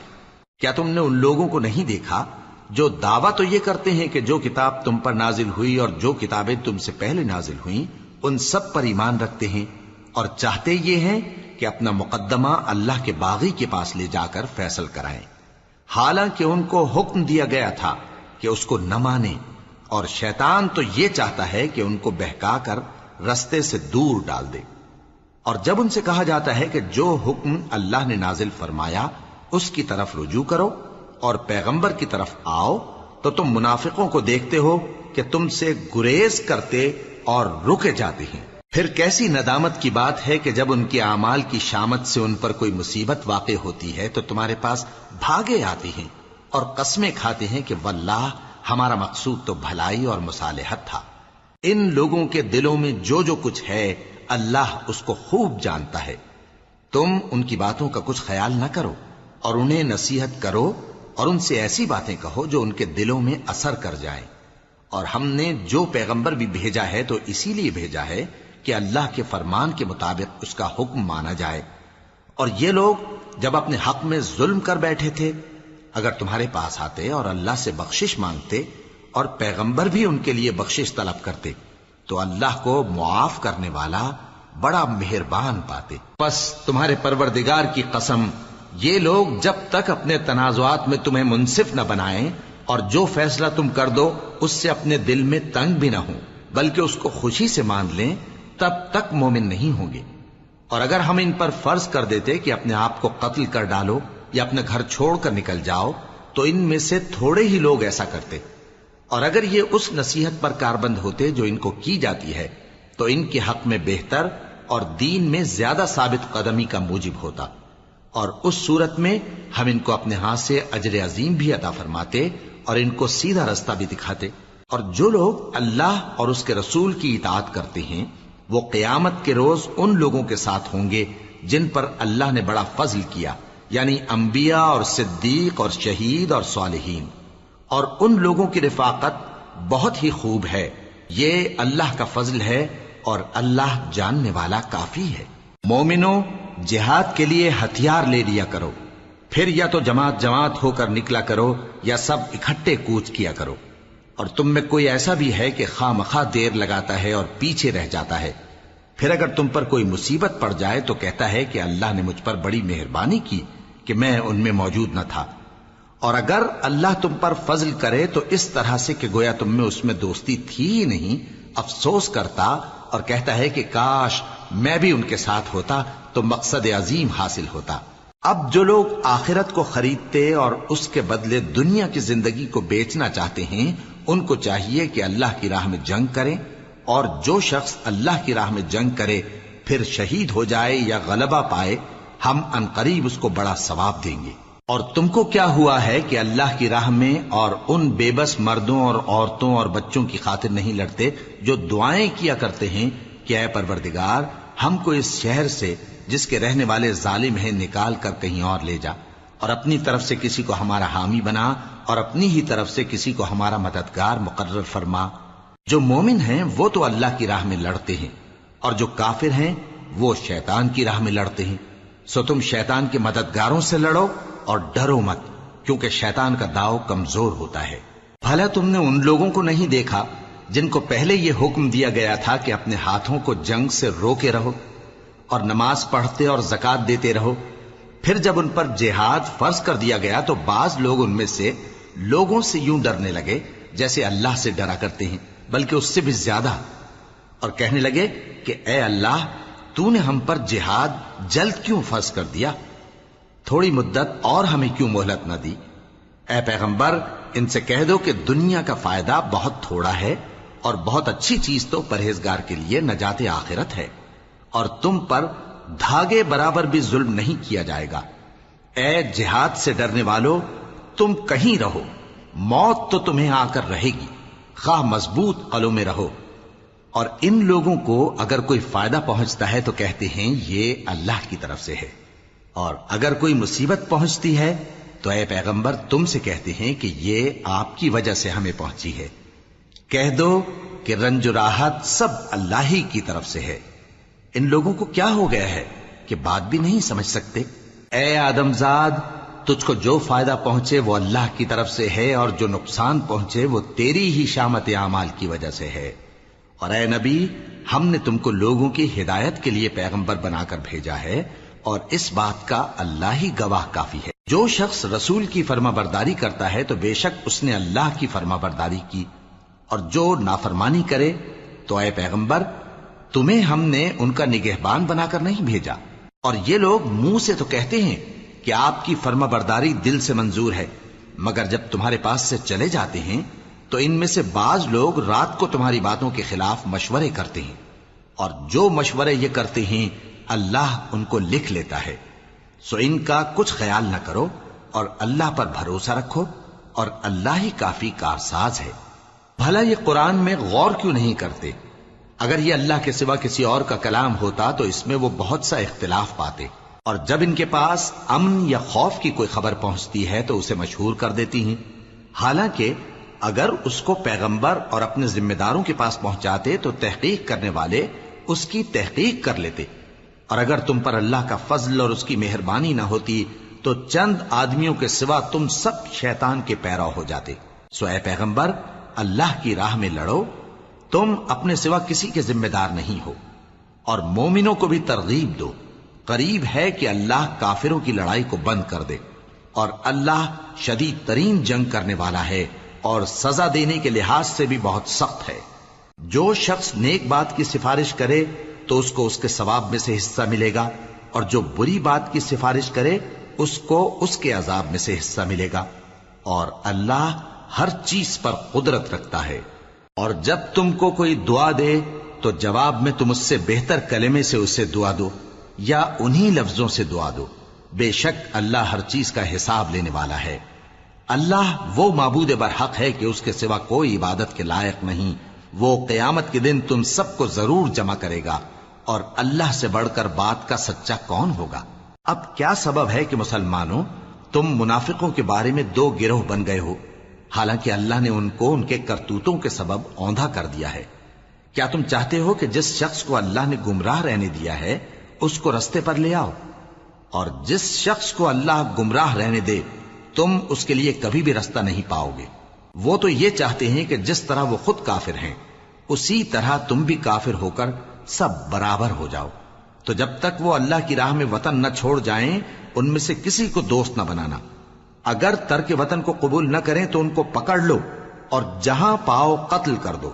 کیا تم نے ان لوگوں کو نہیں دیکھا جو دعویٰ تو یہ کرتے ہیں کہ جو کتاب تم پر نازل ہوئی اور جو کتابیں تم سے پہلے نازل ہوئیں ان سب پر ایمان رکھتے ہیں، اور چاہتے یہ ہیں کہ اپنا مقدمہ اللہ کے باغی کے پاس لے جا کر فیصل کرائیں، حالانکہ ان کو حکم دیا گیا تھا کہ اس کو نہ مانیں، اور شیطان تو یہ چاہتا ہے کہ ان کو بہکا کر رستے سے دور ڈال دے۔ اور جب ان سے کہا جاتا ہے کہ جو حکم اللہ نے نازل فرمایا اس کی طرف رجوع کرو اور پیغمبر کی طرف آؤ، تو تم منافقوں کو دیکھتے ہو کہ تم سے گریز کرتے اور رکے جاتے ہیں۔ پھر کیسی ندامت کی بات ہے کہ جب ان کے اعمال کی شامت سے ان پر کوئی مصیبت واقع ہوتی ہے تو تمہارے پاس بھاگے آتے ہیں اور قسمیں کھاتے ہیں کہ واللہ ہمارا مقصود تو بھلائی اور مصالحت تھا۔ ان لوگوں کے دلوں میں جو جو کچھ ہے اللہ اس کو خوب جانتا ہے۔ تم ان کی باتوں کا کچھ خیال نہ کرو اور انہیں نصیحت کرو اور ان سے ایسی باتیں کہو جو ان کے دلوں میں اثر کر جائیں۔ اور ہم نے جو پیغمبر بھی بھیجا ہے تو اسی لیے بھیجا ہے کہ اللہ کے فرمان کے مطابق اس کا حکم مانا جائے. اور یہ لوگ جب اپنے حق میں ظلم کر بیٹھے تھے، اگر تمہارے پاس آتے اور اللہ سے بخشش مانگتے اور پیغمبر بھی ان کے لیے بخشش طلب کرتے تو اللہ کو معاف کرنے والا بڑا مہربان پاتے. پس تمہارے پروردگار کی قسم، یہ لوگ جب تک اپنے تنازعات میں تمہیں منصف نہ بنائیں اور جو فیصلہ تم کر دو اس سے اپنے دل میں تنگ بھی نہ ہوں بلکہ اس کو خوشی سے مان لیں، تب تک مومن نہیں ہوں گے. اور اگر ہم ان پر فرض کر دیتے کہ اپنے آپ کو قتل کر ڈالو یا اپنے گھر چھوڑ کر نکل جاؤ تو ان میں سے تھوڑے ہی لوگ ایسا کرتے. اور اگر یہ اس نصیحت پر کاربند ہوتے جو ان کو کی جاتی ہے تو ان کے حق میں بہتر اور دین میں زیادہ ثابت قدمی کا موجب ہوتا. اور اس صورت میں ہم ان کو اپنے ہاتھ سے اجر عظیم بھی عطا فرماتے اور ان کو سیدھا رستہ بھی دکھاتے. اور جو لوگ اللہ اور اس کے رسول کی اطاعت کرتے ہیں وہ قیامت کے روز ان لوگوں کے ساتھ ہوں گے جن پر اللہ نے بڑا فضل کیا، یعنی انبیاء اور صدیق اور شہید اور صالحین. اور ان لوگوں کی رفاقت بہت ہی خوب ہے. یہ اللہ کا فضل ہے اور اللہ جاننے والا کافی ہے. مومنو، جہاد کے لیے ہتھیار لے لیا کرو، پھر یا تو جماعت جماعت ہو کر نکلا کرو یا سب اکٹھے کوچ کیا کرو. اور تم میں کوئی ایسا بھی ہے کہ خواہ مخواہ دیر لگاتا ہے اور پیچھے رہ جاتا ہے، پھر اگر تم پر کوئی مصیبت پڑ جائے تو کہتا ہے کہ اللہ نے مجھ پر بڑی مہربانی کی کہ میں ان میں موجود نہ تھا. اور اگر اللہ تم پر فضل کرے تو اس طرح سے کہ گویا تم میں اس میں دوستی تھی ہی نہیں، افسوس کرتا اور کہتا ہے کہ کاش میں بھی ان کے ساتھ ہوتا تو مقصد عظیم حاصل ہوتا. اب جو لوگ آخرت کو خریدتے اور اس کے بدلے دنیا کی زندگی کو بیچنا چاہتے ہیں ان کو چاہیے کہ اللہ کی راہ میں جنگ کریں، اور جو شخص اللہ کی راہ میں جنگ کرے پھر شہید ہو جائے یا غلبہ پائے ہم عنقریب اس کو بڑا ثواب دیں گے. اور تم کو کیا ہوا ہے کہ اللہ کی راہ میں اور ان بے بس مردوں اور عورتوں اور بچوں کی خاطر نہیں لڑتے جو دعائیں کیا کرتے ہیں کہ اے پروردگار ہم کو اس شہر سے جس کے رہنے والے ظالم ہیں نکال کر کہیں اور لے جا، اور اپنی طرف سے کسی کو ہمارا حامی بنا اور اپنی ہی طرف سے کسی کو ہمارا مددگار مقرر فرما. جو مومن ہیں وہ تو اللہ کی راہ میں لڑتے ہیں اور جو کافر ہیں وہ شیطان کی راہ میں لڑتے ہیں. سو تم شیطان کے مددگاروں سے لڑو اور ڈرو مت، کیونکہ شیطان کا داؤ کمزور ہوتا ہے. بھلا تم نے ان لوگوں کو نہیں دیکھا جن کو پہلے یہ حکم دیا گیا تھا کہ اپنے ہاتھوں کو جنگ سے روکے رہو اور نماز پڑھتے اور زکوٰۃ دیتے رہو، پھر جب ان پر جہاد فرض کر دیا گیا تو بعض لوگ ان میں سے لوگوں سے یوں ڈرنے لگے جیسے اللہ سے ڈرا کرتے ہیں، بلکہ اس سے بھی زیادہ، اور کہنے لگے کہ اے اللہ تو نے ہم پر جہاد جلد کیوں فرض کر دیا، تھوڑی مدت اور ہمیں کیوں مہلت نہ دی. اے پیغمبر ان سے کہہ دو کہ دنیا کا فائدہ بہت تھوڑا ہے اور بہت اچھی چیز تو پرہیزگار کے لیے نجات آخرت ہے، اور تم پر دھاگے برابر بھی ظلم نہیں کیا جائے گا. اے جہاد سے ڈرنے والو، تم کہیں رہو، موت تو تمہیں آ کر رہے گی، خواہ مضبوط قلعوں میں رہو. اور ان لوگوں کو اگر کوئی فائدہ پہنچتا ہے تو کہتے ہیں یہ اللہ کی طرف سے ہے، اور اگر کوئی مصیبت پہنچتی ہے تو اے پیغمبر تم سے کہتے ہیں کہ یہ آپ کی وجہ سے ہمیں پہنچی ہے. کہہ دو کہ رنج و راحت سب اللہ ہی کی طرف سے ہے. ان لوگوں کو کیا ہو گیا ہے کہ بات بھی نہیں سمجھ سکتے. اے آدم زاد، تجھ کو جو فائدہ پہنچے وہ اللہ کی طرف سے ہے اور جو نقصان پہنچے وہ تیری ہی شامت اعمال کی وجہ سے ہے. اور اے نبی، ہم نے تم کو لوگوں کی ہدایت کے لیے پیغمبر بنا کر بھیجا ہے اور اس بات کا اللہ ہی گواہ کافی ہے. جو شخص رسول کی فرما برداری کرتا ہے تو بے شک اس نے اللہ کی فرما برداری کی، اور جو نافرمانی کرے تو اے پیغمبر تمہیں ہم نے ان کا نگہبان بنا کر نہیں بھیجا. اور یہ لوگ منہ سے تو کہتے ہیں کہ آپ کی فرما برداری دل سے منظور ہے، مگر جب تمہارے پاس سے چلے جاتے ہیں تو ان میں سے بعض لوگ رات کو تمہاری باتوں کے خلاف مشورے کرتے ہیں، اور جو مشورے یہ کرتے ہیں اللہ ان کو لکھ لیتا ہے. سو ان کا کچھ خیال نہ کرو اور اللہ پر بھروسہ رکھو، اور اللہ ہی کافی کارساز ہے. بھلا یہ قرآن میں غور کیوں نہیں کرتے؟ اگر یہ اللہ کے سوا کسی اور کا کلام ہوتا تو اس میں وہ بہت سا اختلاف پاتے، اور جب ان کے پاس امن یا خوف کی کوئی خبر پہنچتی ہے تو اسے مشہور کر دیتی ہیں. حالانکہ اگر اس کو پیغمبر اور اپنے ذمہ داروں کے پاس پہنچاتے تو تحقیق کرنے والے اس کی تحقیق کر لیتے، اور اگر تم پر اللہ کا فضل اور اس کی مہربانی نہ ہوتی تو چند آدمیوں کے سوا تم سب شیطان کے پیرو ہو جاتے۔ سو اے پیغمبر، اللہ کی راہ میں لڑو، تم اپنے سوا کسی کے ذمہ دار نہیں ہو، اور مومنوں کو بھی ترغیب دو، قریب ہے کہ اللہ کافروں کی لڑائی کو بند کر دے، اور اللہ شدید ترین جنگ کرنے والا ہے اور سزا دینے کے لحاظ سے بھی بہت سخت ہے۔ جو شخص نیک بات کی سفارش کرے تو اس کو اس کے ثواب میں سے حصہ ملے گا، اور جو بری بات کی سفارش کرے اس کو اس کے عذاب میں سے حصہ ملے گا، اور اللہ ہر چیز پر قدرت رکھتا ہے۔ اور جب تم کو کوئی دعا دے تو جواب میں تم اس سے بہتر کلمے سے اسے دعا دو یا انہی لفظوں سے دعا دو، بے شک اللہ ہر چیز کا حساب لینے والا ہے۔ اللہ وہ معبود برحق ہے کہ اس کے سوا کوئی عبادت کے لائق نہیں، وہ قیامت کے دن تم سب کو ضرور جمع کرے گا، اور اللہ سے بڑھ کر بات کا سچا کون ہوگا؟ اب کیا سبب ہے کہ مسلمانوں تم منافقوں کے بارے میں دو گروہ بن گئے ہو، حالانکہ اللہ نے ان کو ان کے کرتوتوں کے سبب اوندھا کر دیا ہے؟ کیا تم چاہتے ہو کہ جس شخص کو اللہ نے گمراہ رہنے دیا ہے اس کو رستے پر لے آؤ، اور جس شخص کو اللہ گمراہ رہنے دے تم اس کے لیے کبھی بھی رستہ نہیں پاؤ گے؟ وہ تو یہ چاہتے ہیں کہ جس طرح وہ خود کافر ہیں اسی طرح تم بھی کافر ہو کر سب برابر ہو جاؤ۔ تو جب تک وہ اللہ کی راہ میں وطن نہ چھوڑ جائیں ان میں سے کسی کو دوست نہ بنانا، اگر ترک وطن کو قبول نہ کریں تو ان کو پکڑ لو اور جہاں پاؤ قتل کر دو،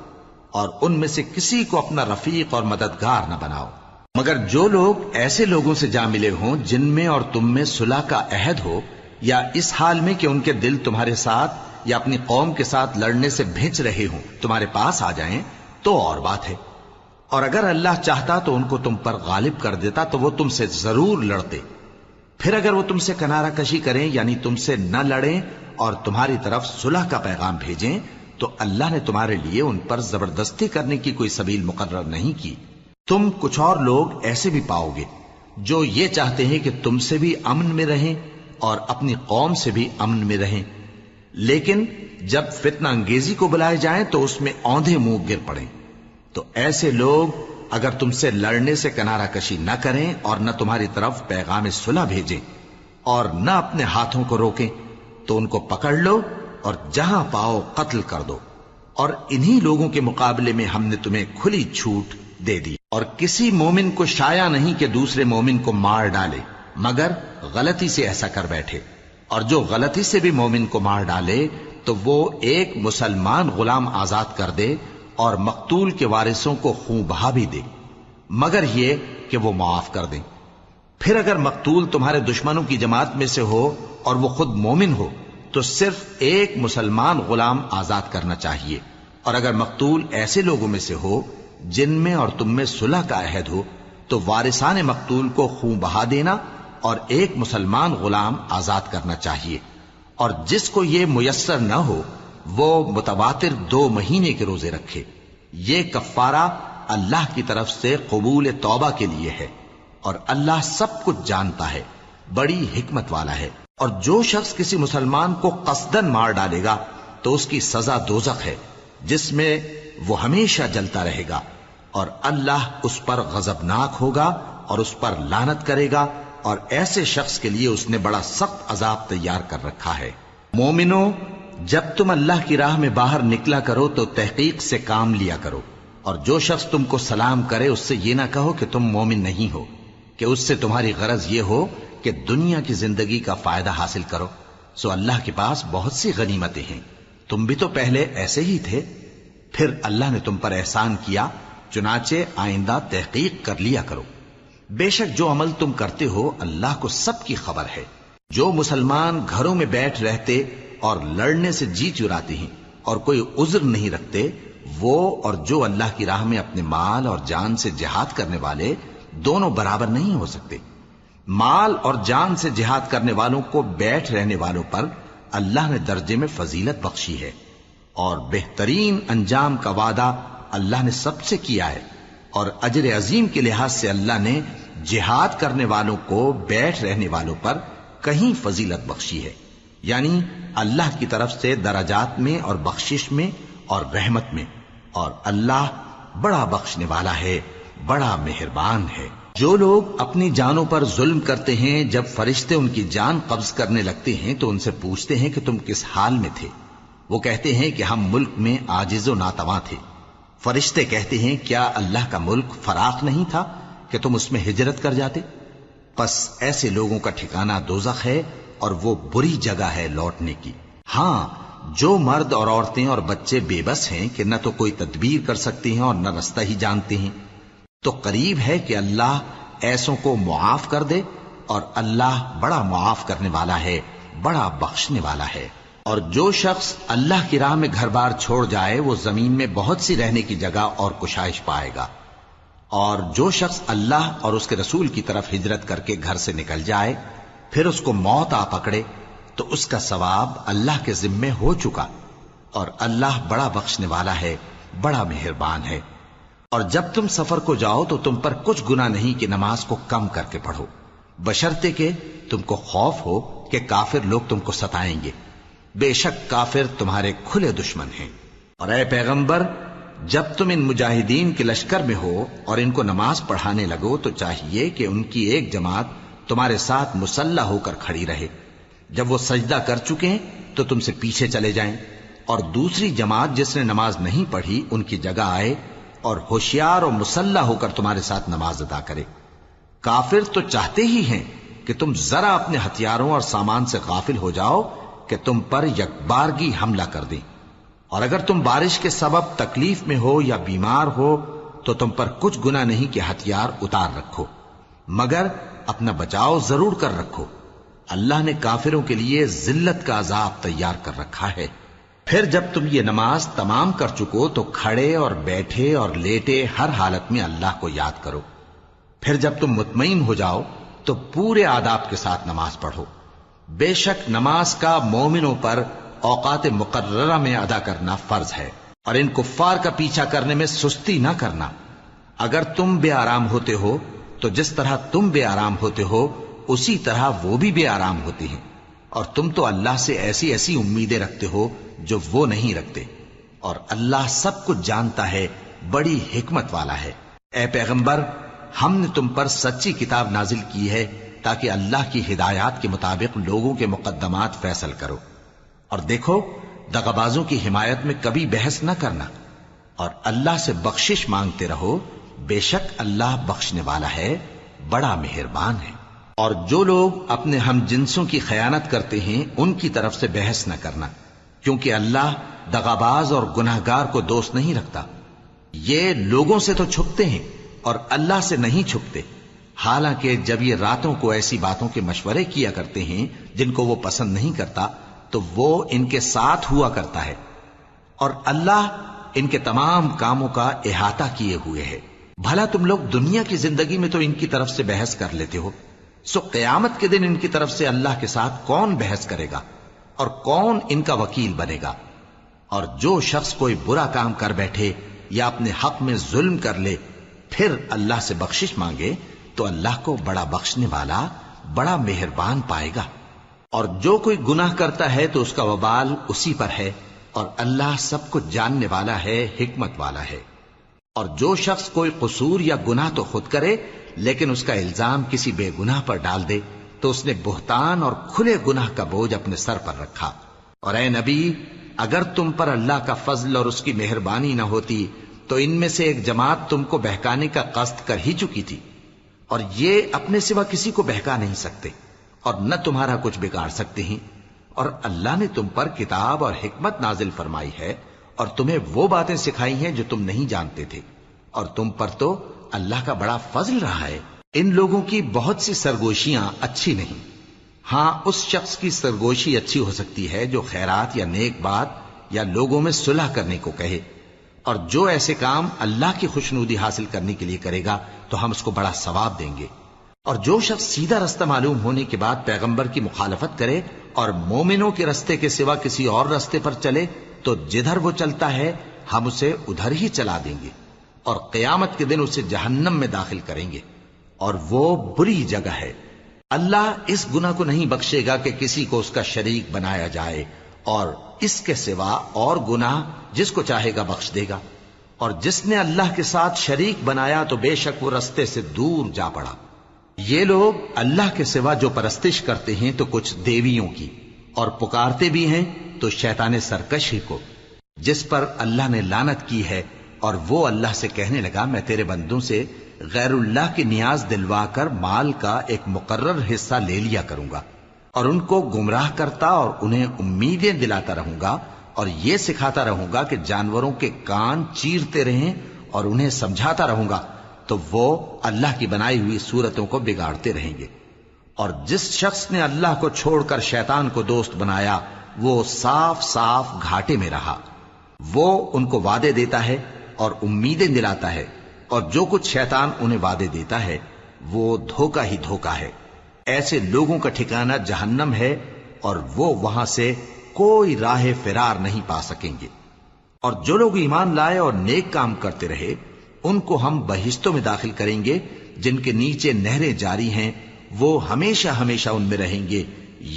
اور ان میں سے کسی کو اپنا رفیق اور مددگار نہ بناؤ، مگر جو لوگ ایسے لوگوں سے جا ملے ہوں جن میں اور تم میں صلح کا عہد ہو، یا اس حال میں کہ ان کے دل تمہارے ساتھ یا اپنی قوم کے ساتھ لڑنے سے بھج رہے ہوں تمہارے پاس آ جائیں تو اور بات ہے، اور اگر اللہ چاہتا تو ان کو تم پر غالب کر دیتا تو وہ تم سے ضرور لڑتے۔ پھر اگر وہ تم سے کنارہ کشی کریں یعنی تم سے نہ لڑیں اور تمہاری طرف صلح کا پیغام بھیجیں تو اللہ نے تمہارے لیے ان پر زبردستی کرنے کی کوئی سبیل مقرر نہیں کی۔ تم کچھ اور لوگ ایسے بھی پاؤ گے جو یہ چاہتے ہیں کہ تم سے بھی امن میں رہیں اور اپنی قوم سے بھی امن میں رہیں، لیکن جب فتنہ انگیزی کو بلائے جائیں تو اس میں اوندھے منہ گر پڑیں۔ تو ایسے لوگ اگر تم سے لڑنے سے کنارہ کشی نہ کریں اور نہ تمہاری طرف پیغام صلح بھیجیں اور نہ اپنے ہاتھوں کو روکیں تو ان کو پکڑ لو اور جہاں پاؤ قتل کر دو، اور انہی لوگوں کے مقابلے میں ہم نے تمہیں کھلی چھوٹ دے دی، اور کسی مومن کو شایع نہیں کہ دوسرے مومن کو مار ڈالے مگر غلطی سے ایسا کر بیٹھے، اور جو غلطی سے بھی مومن کو مار ڈالے تو وہ ایک مسلمان غلام آزاد کر دے اور مقتول کے وارثوں کو خون بہا بھی دے، مگر یہ کہ وہ معاف کر دیں۔ پھر اگر مقتول تمہارے دشمنوں کی جماعت میں سے ہو اور وہ خود مومن ہو تو صرف ایک مسلمان غلام آزاد کرنا چاہیے، اور اگر مقتول ایسے لوگوں میں سے ہو جن میں اور تم میں صلح کا عہد ہو تو وارثان مقتول کو خون بہا دینا اور ایک مسلمان غلام آزاد کرنا چاہیے، اور جس کو یہ میسر نہ ہو وہ متواتر 2 مہینے کے روزے رکھے۔ یہ کفارہ اللہ کی طرف سے قبول توبہ کے لیے ہے، اور اللہ سب کچھ جانتا ہے، بڑی حکمت والا ہے۔ اور جو شخص کسی مسلمان کو قصدن مار ڈالے گا تو اس کی سزا دوزخ ہے جس میں وہ ہمیشہ جلتا رہے گا، اور اللہ اس پر غضبناک ہوگا اور اس پر لعنت کرے گا، اور ایسے شخص کے لیے اس نے بڑا سخت عذاب تیار کر رکھا ہے۔ مومنو، جب تم اللہ کی راہ میں باہر نکلا کرو تو تحقیق سے کام لیا کرو، اور جو شخص تم کو سلام کرے اس سے یہ نہ کہو کہ تم مومن نہیں ہو، کہ اس سے تمہاری غرض یہ ہو کہ دنیا کی زندگی کا فائدہ حاصل کرو۔ سو اللہ کے پاس بہت سی غنیمتیں ہیں، تم بھی تو پہلے ایسے ہی تھے، پھر اللہ نے تم پر احسان کیا، چنانچہ آئندہ تحقیق کر لیا کرو۔ بے شک جو عمل تم کرتے ہو اللہ کو سب کی خبر ہے۔ جو مسلمان گھروں میں بیٹھ رہتے اور لڑنے سے جی چراتے ہیں اور کوئی عذر نہیں رکھتے، وہ اور جو اللہ کی راہ میں اپنے مال اور جان سے جہاد کرنے والے دونوں برابر نہیں ہو سکتے۔ مال اور جان سے جہاد کرنے والوں کو بیٹھ رہنے والوں پر اللہ نے درجے میں فضیلت بخشی ہے، اور بہترین انجام کا وعدہ اللہ نے سب سے کیا ہے، اور اجر عظیم کے لحاظ سے اللہ نے جہاد کرنے والوں کو بیٹھ رہنے والوں پر کہیں فضیلت بخشی ہے، یعنی اللہ کی طرف سے درجات میں اور بخشش میں اور رحمت میں، اور اللہ بڑا بخشنے والا ہے بڑا مہربان ہے۔ جو لوگ اپنی جانوں پر ظلم کرتے ہیں، جب فرشتے ان کی جان قبض کرنے لگتے ہیں تو ان سے پوچھتے ہیں کہ تم کس حال میں تھے؟ وہ کہتے ہیں کہ ہم ملک میں عاجز و ناتواں تھے۔ فرشتے کہتے ہیں کیا اللہ کا ملک فراخ نہیں تھا کہ تم اس میں ہجرت کر جاتے؟ پس ایسے لوگوں کا ٹھکانہ دوزخ ہے اور وہ بری جگہ ہے لوٹنے کی۔ ہاں، جو مرد اور عورتیں اور بچے بے بس ہیں کہ نہ تو کوئی تدبیر کر سکتے ہیں اور نہ رستہ ہی جانتے ہیں، تو قریب ہے کہ اللہ ایسوں کو معاف کر دے، اور اللہ بڑا معاف کرنے والا ہے، بڑا بخشنے والا ہے۔ اور جو شخص اللہ کی راہ میں گھر بار چھوڑ جائے وہ زمین میں بہت سی رہنے کی جگہ اور کشائش پائے گا، اور جو شخص اللہ اور اس کے رسول کی طرف ہجرت کر کے گھر سے نکل جائے پھر اس کو موت آ پکڑے تو اس کا ثواب اللہ کے ذمے ہو چکا، اور اللہ بڑا بخشنے والا ہے، بڑا مہربان ہے۔ اور جب تم سفر کو جاؤ تو تم پر کچھ گناہ نہیں کہ نماز کو کم کر کے پڑھو، بشرطے کہ تم کو خوف ہو کہ کافر لوگ تم کو ستائیں گے، بے شک کافر تمہارے کھلے دشمن ہیں۔ اور اے پیغمبر، جب تم ان مجاہدین کے لشکر میں ہو اور ان کو نماز پڑھانے لگو تو چاہیے کہ ان کی ایک جماعت تمہارے ساتھ مسلح ہو کر کھڑی رہے، جب وہ سجدہ کر چکے ہیں تو تم سے پیچھے چلے جائیں، اور دوسری جماعت جس نے نماز نہیں پڑھی ان کی جگہ آئے اور ہوشیار اور مسلح ہو کر تمہارے ساتھ نماز ادا کرے۔ کافر تو چاہتے ہی ہیں کہ تم ذرا اپنے ہتھیاروں اور سامان سے غافل ہو جاؤ کہ تم پر یکبارگی حملہ کر دیں، اور اگر تم بارش کے سبب تکلیف میں ہو یا بیمار ہو تو تم پر کچھ گناہ نہیں کہ ہتھیار اتار رکھو، مگر اپنا بچاؤ ضرور کر رکھو۔ اللہ نے کافروں کے لیے ذلت کا عذاب تیار کر رکھا ہے۔ پھر جب تم یہ نماز تمام کر چکو تو کھڑے اور بیٹھے اور لیٹے ہر حالت میں اللہ کو یاد کرو۔ پھر جب تم مطمئن ہو جاؤ تو پورے آداب کے ساتھ نماز پڑھو۔ بے شک نماز کا مومنوں پر اوقات مقررہ میں ادا کرنا فرض ہے، اور ان کفار کا پیچھا کرنے میں سستی نہ کرنا۔ اگر تم بے آرام ہوتے ہو تو جس طرح تم بے آرام ہوتے ہو اسی طرح وہ بھی بے آرام ہوتے ہیں، اور تم تو اللہ سے ایسی ایسی امیدیں رکھتے ہو جو وہ نہیں رکھتے، اور اللہ سب کچھ جانتا ہے، بڑی حکمت والا ہے۔ اے پیغمبر، ہم نے تم پر سچی کتاب نازل کی ہے تاکہ اللہ کی ہدایات کے مطابق لوگوں کے مقدمات فیصل کرو، اور دیکھو دغابازوں کی حمایت میں کبھی بحث نہ کرنا، اور اللہ سے بخشش مانگتے رہو، بے شک اللہ بخشنے والا ہے، بڑا مہربان ہے۔ اور جو لوگ اپنے ہم جنسوں کی خیانت کرتے ہیں ان کی طرف سے بحث نہ کرنا، کیونکہ اللہ دغاباز اور گناہگار کو دوست نہیں رکھتا۔ یہ لوگوں سے تو چھپتے ہیں اور اللہ سے نہیں چھپتے، حالانکہ جب یہ راتوں کو ایسی باتوں کے مشورے کیا کرتے ہیں جن کو وہ پسند نہیں کرتا تو وہ ان کے ساتھ ہوا کرتا ہے، اور اللہ ان کے تمام کاموں کا احاطہ کیے ہوئے ہے۔ بھلا تم لوگ دنیا کی زندگی میں تو ان کی طرف سے بحث کر لیتے ہو، سو قیامت کے دن ان کی طرف سے اللہ کے ساتھ کون بحث کرے گا اور کون ان کا وکیل بنے گا؟ اور جو شخص کوئی برا کام کر بیٹھے یا اپنے حق میں ظلم کر لے پھر اللہ سے بخشش مانگے تو اللہ کو بڑا بخشنے والا، بڑا مہربان پائے گا۔ اور جو کوئی گناہ کرتا ہے تو اس کا وبال اسی پر ہے، اور اللہ سب کچھ جاننے والا ہے، حکمت والا ہے۔ اور جو شخص کوئی قصور یا گناہ تو خود کرے لیکن اس کا الزام کسی بے گناہ پر ڈال دے تو اس نے بہتان اور کھلے گناہ کا بوجھ اپنے سر پر رکھا۔ اور اے نبی، اگر تم پر اللہ کا فضل اور اس کی مہربانی نہ ہوتی تو ان میں سے ایک جماعت تم کو بہکانے کا قصد کر ہی چکی تھی، اور یہ اپنے سوا کسی کو بہکا نہیں سکتے اور نہ تمہارا کچھ بگاڑ سکتے ہیں۔ اور اللہ نے تم پر کتاب اور حکمت نازل فرمائی ہے اور تمہیں وہ باتیں سکھائی ہیں جو تم نہیں جانتے تھے، اور تم پر تو اللہ کا بڑا فضل رہا ہے۔ ان لوگوں کی بہت سی سرگوشیاں اچھی نہیں، ہاں اس شخص کی سرگوشی اچھی ہو سکتی ہے جو خیرات یا نیک بات یا لوگوں میں صلح کرنے کو کہے، اور جو ایسے کام اللہ کی خوشنودی حاصل کرنے کے لیے کرے گا تو ہم اس کو بڑا ثواب دیں گے۔ اور جو شخص سیدھا رستہ معلوم ہونے کے بعد پیغمبر کی مخالفت کرے اور مومنوں کے رستے کے سوا کسی اور رستے پر چلے تو جدھر وہ چلتا ہے ہم اسے ادھر ہی چلا دیں گے، اور قیامت کے دن اسے جہنم میں داخل کریں گے، اور وہ بری جگہ ہے۔ اللہ اس گناہ کو نہیں بخشے گا کہ کسی کو اس کا شریک بنایا جائے، اور اس کے سوا اور گناہ جس کو چاہے گا بخش دے گا۔ اور جس نے اللہ کے ساتھ شریک بنایا تو بے شک وہ رستے سے دور جا پڑا۔ یہ لوگ اللہ کے سوا جو پرستش کرتے ہیں تو کچھ دیویوں کی، اور پکارتے بھی ہیں تو شیطان سرکش ہی کو، جس پر اللہ نے لعنت کی ہے۔ اور وہ اللہ سے کہنے لگا میں تیرے بندوں سے غیر اللہ کی نیاز دلوا کر مال کا ایک مقرر حصہ لے لیا کروں گا، اور ان کو گمراہ کرتا اور انہیں امیدیں دلاتا رہوں گا، اور یہ سکھاتا رہوں گا کہ جانوروں کے کان چیرتے رہیں، اور انہیں سمجھاتا رہوں گا تو وہ اللہ کی بنائی ہوئی صورتوں کو بگاڑتے رہیں گے۔ اور جس شخص نے اللہ کو چھوڑ کر شیطان کو دوست بنایا وہ صاف صاف گھاٹے میں رہا۔ وہ ان کو وعدے دیتا ہے اور امیدیں دلاتا ہے، اور جو کچھ شیطان انہیں وعدے دیتا ہے وہ دھوکہ ہی دھوکہ ہے۔ ایسے لوگوں کا ٹھکانہ جہنم ہے، اور وہ وہاں سے کوئی راہ فرار نہیں پا سکیں گے۔ اور جو لوگ ایمان لائے اور نیک کام کرتے رہے ان کو ہم بہشتوں میں داخل کریں گے جن کے نیچے نہریں جاری ہیں، وہ ہمیشہ ہمیشہ ان میں رہیں گے۔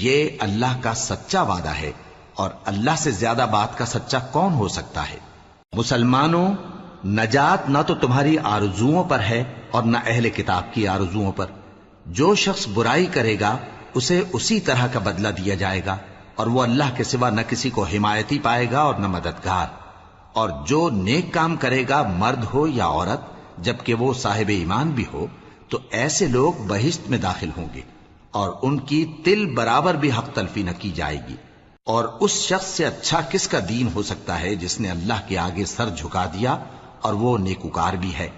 یہ اللہ کا سچا وعدہ ہے، اور اللہ سے زیادہ بات کا سچا کون ہو سکتا ہے؟ مسلمانوں، نجات نہ تو تمہاری آرزوؤں پر ہے اور نہ اہل کتاب کی آرزوؤں پر۔ جو شخص برائی کرے گا اسے اسی طرح کا بدلہ دیا جائے گا، اور وہ اللہ کے سوا نہ کسی کو حمایتی پائے گا اور نہ مددگار۔ اور جو نیک کام کرے گا مرد ہو یا عورت جبکہ وہ صاحب ایمان بھی ہو تو ایسے لوگ بہشت میں داخل ہوں گے، اور ان کی تل برابر بھی حق تلفی نہ کی جائے گی۔ اور اس شخص سے اچھا کس کا دین ہو سکتا ہے جس نے اللہ کے آگے سر جھکا دیا اور وہ نیکوکار بھی ہے۔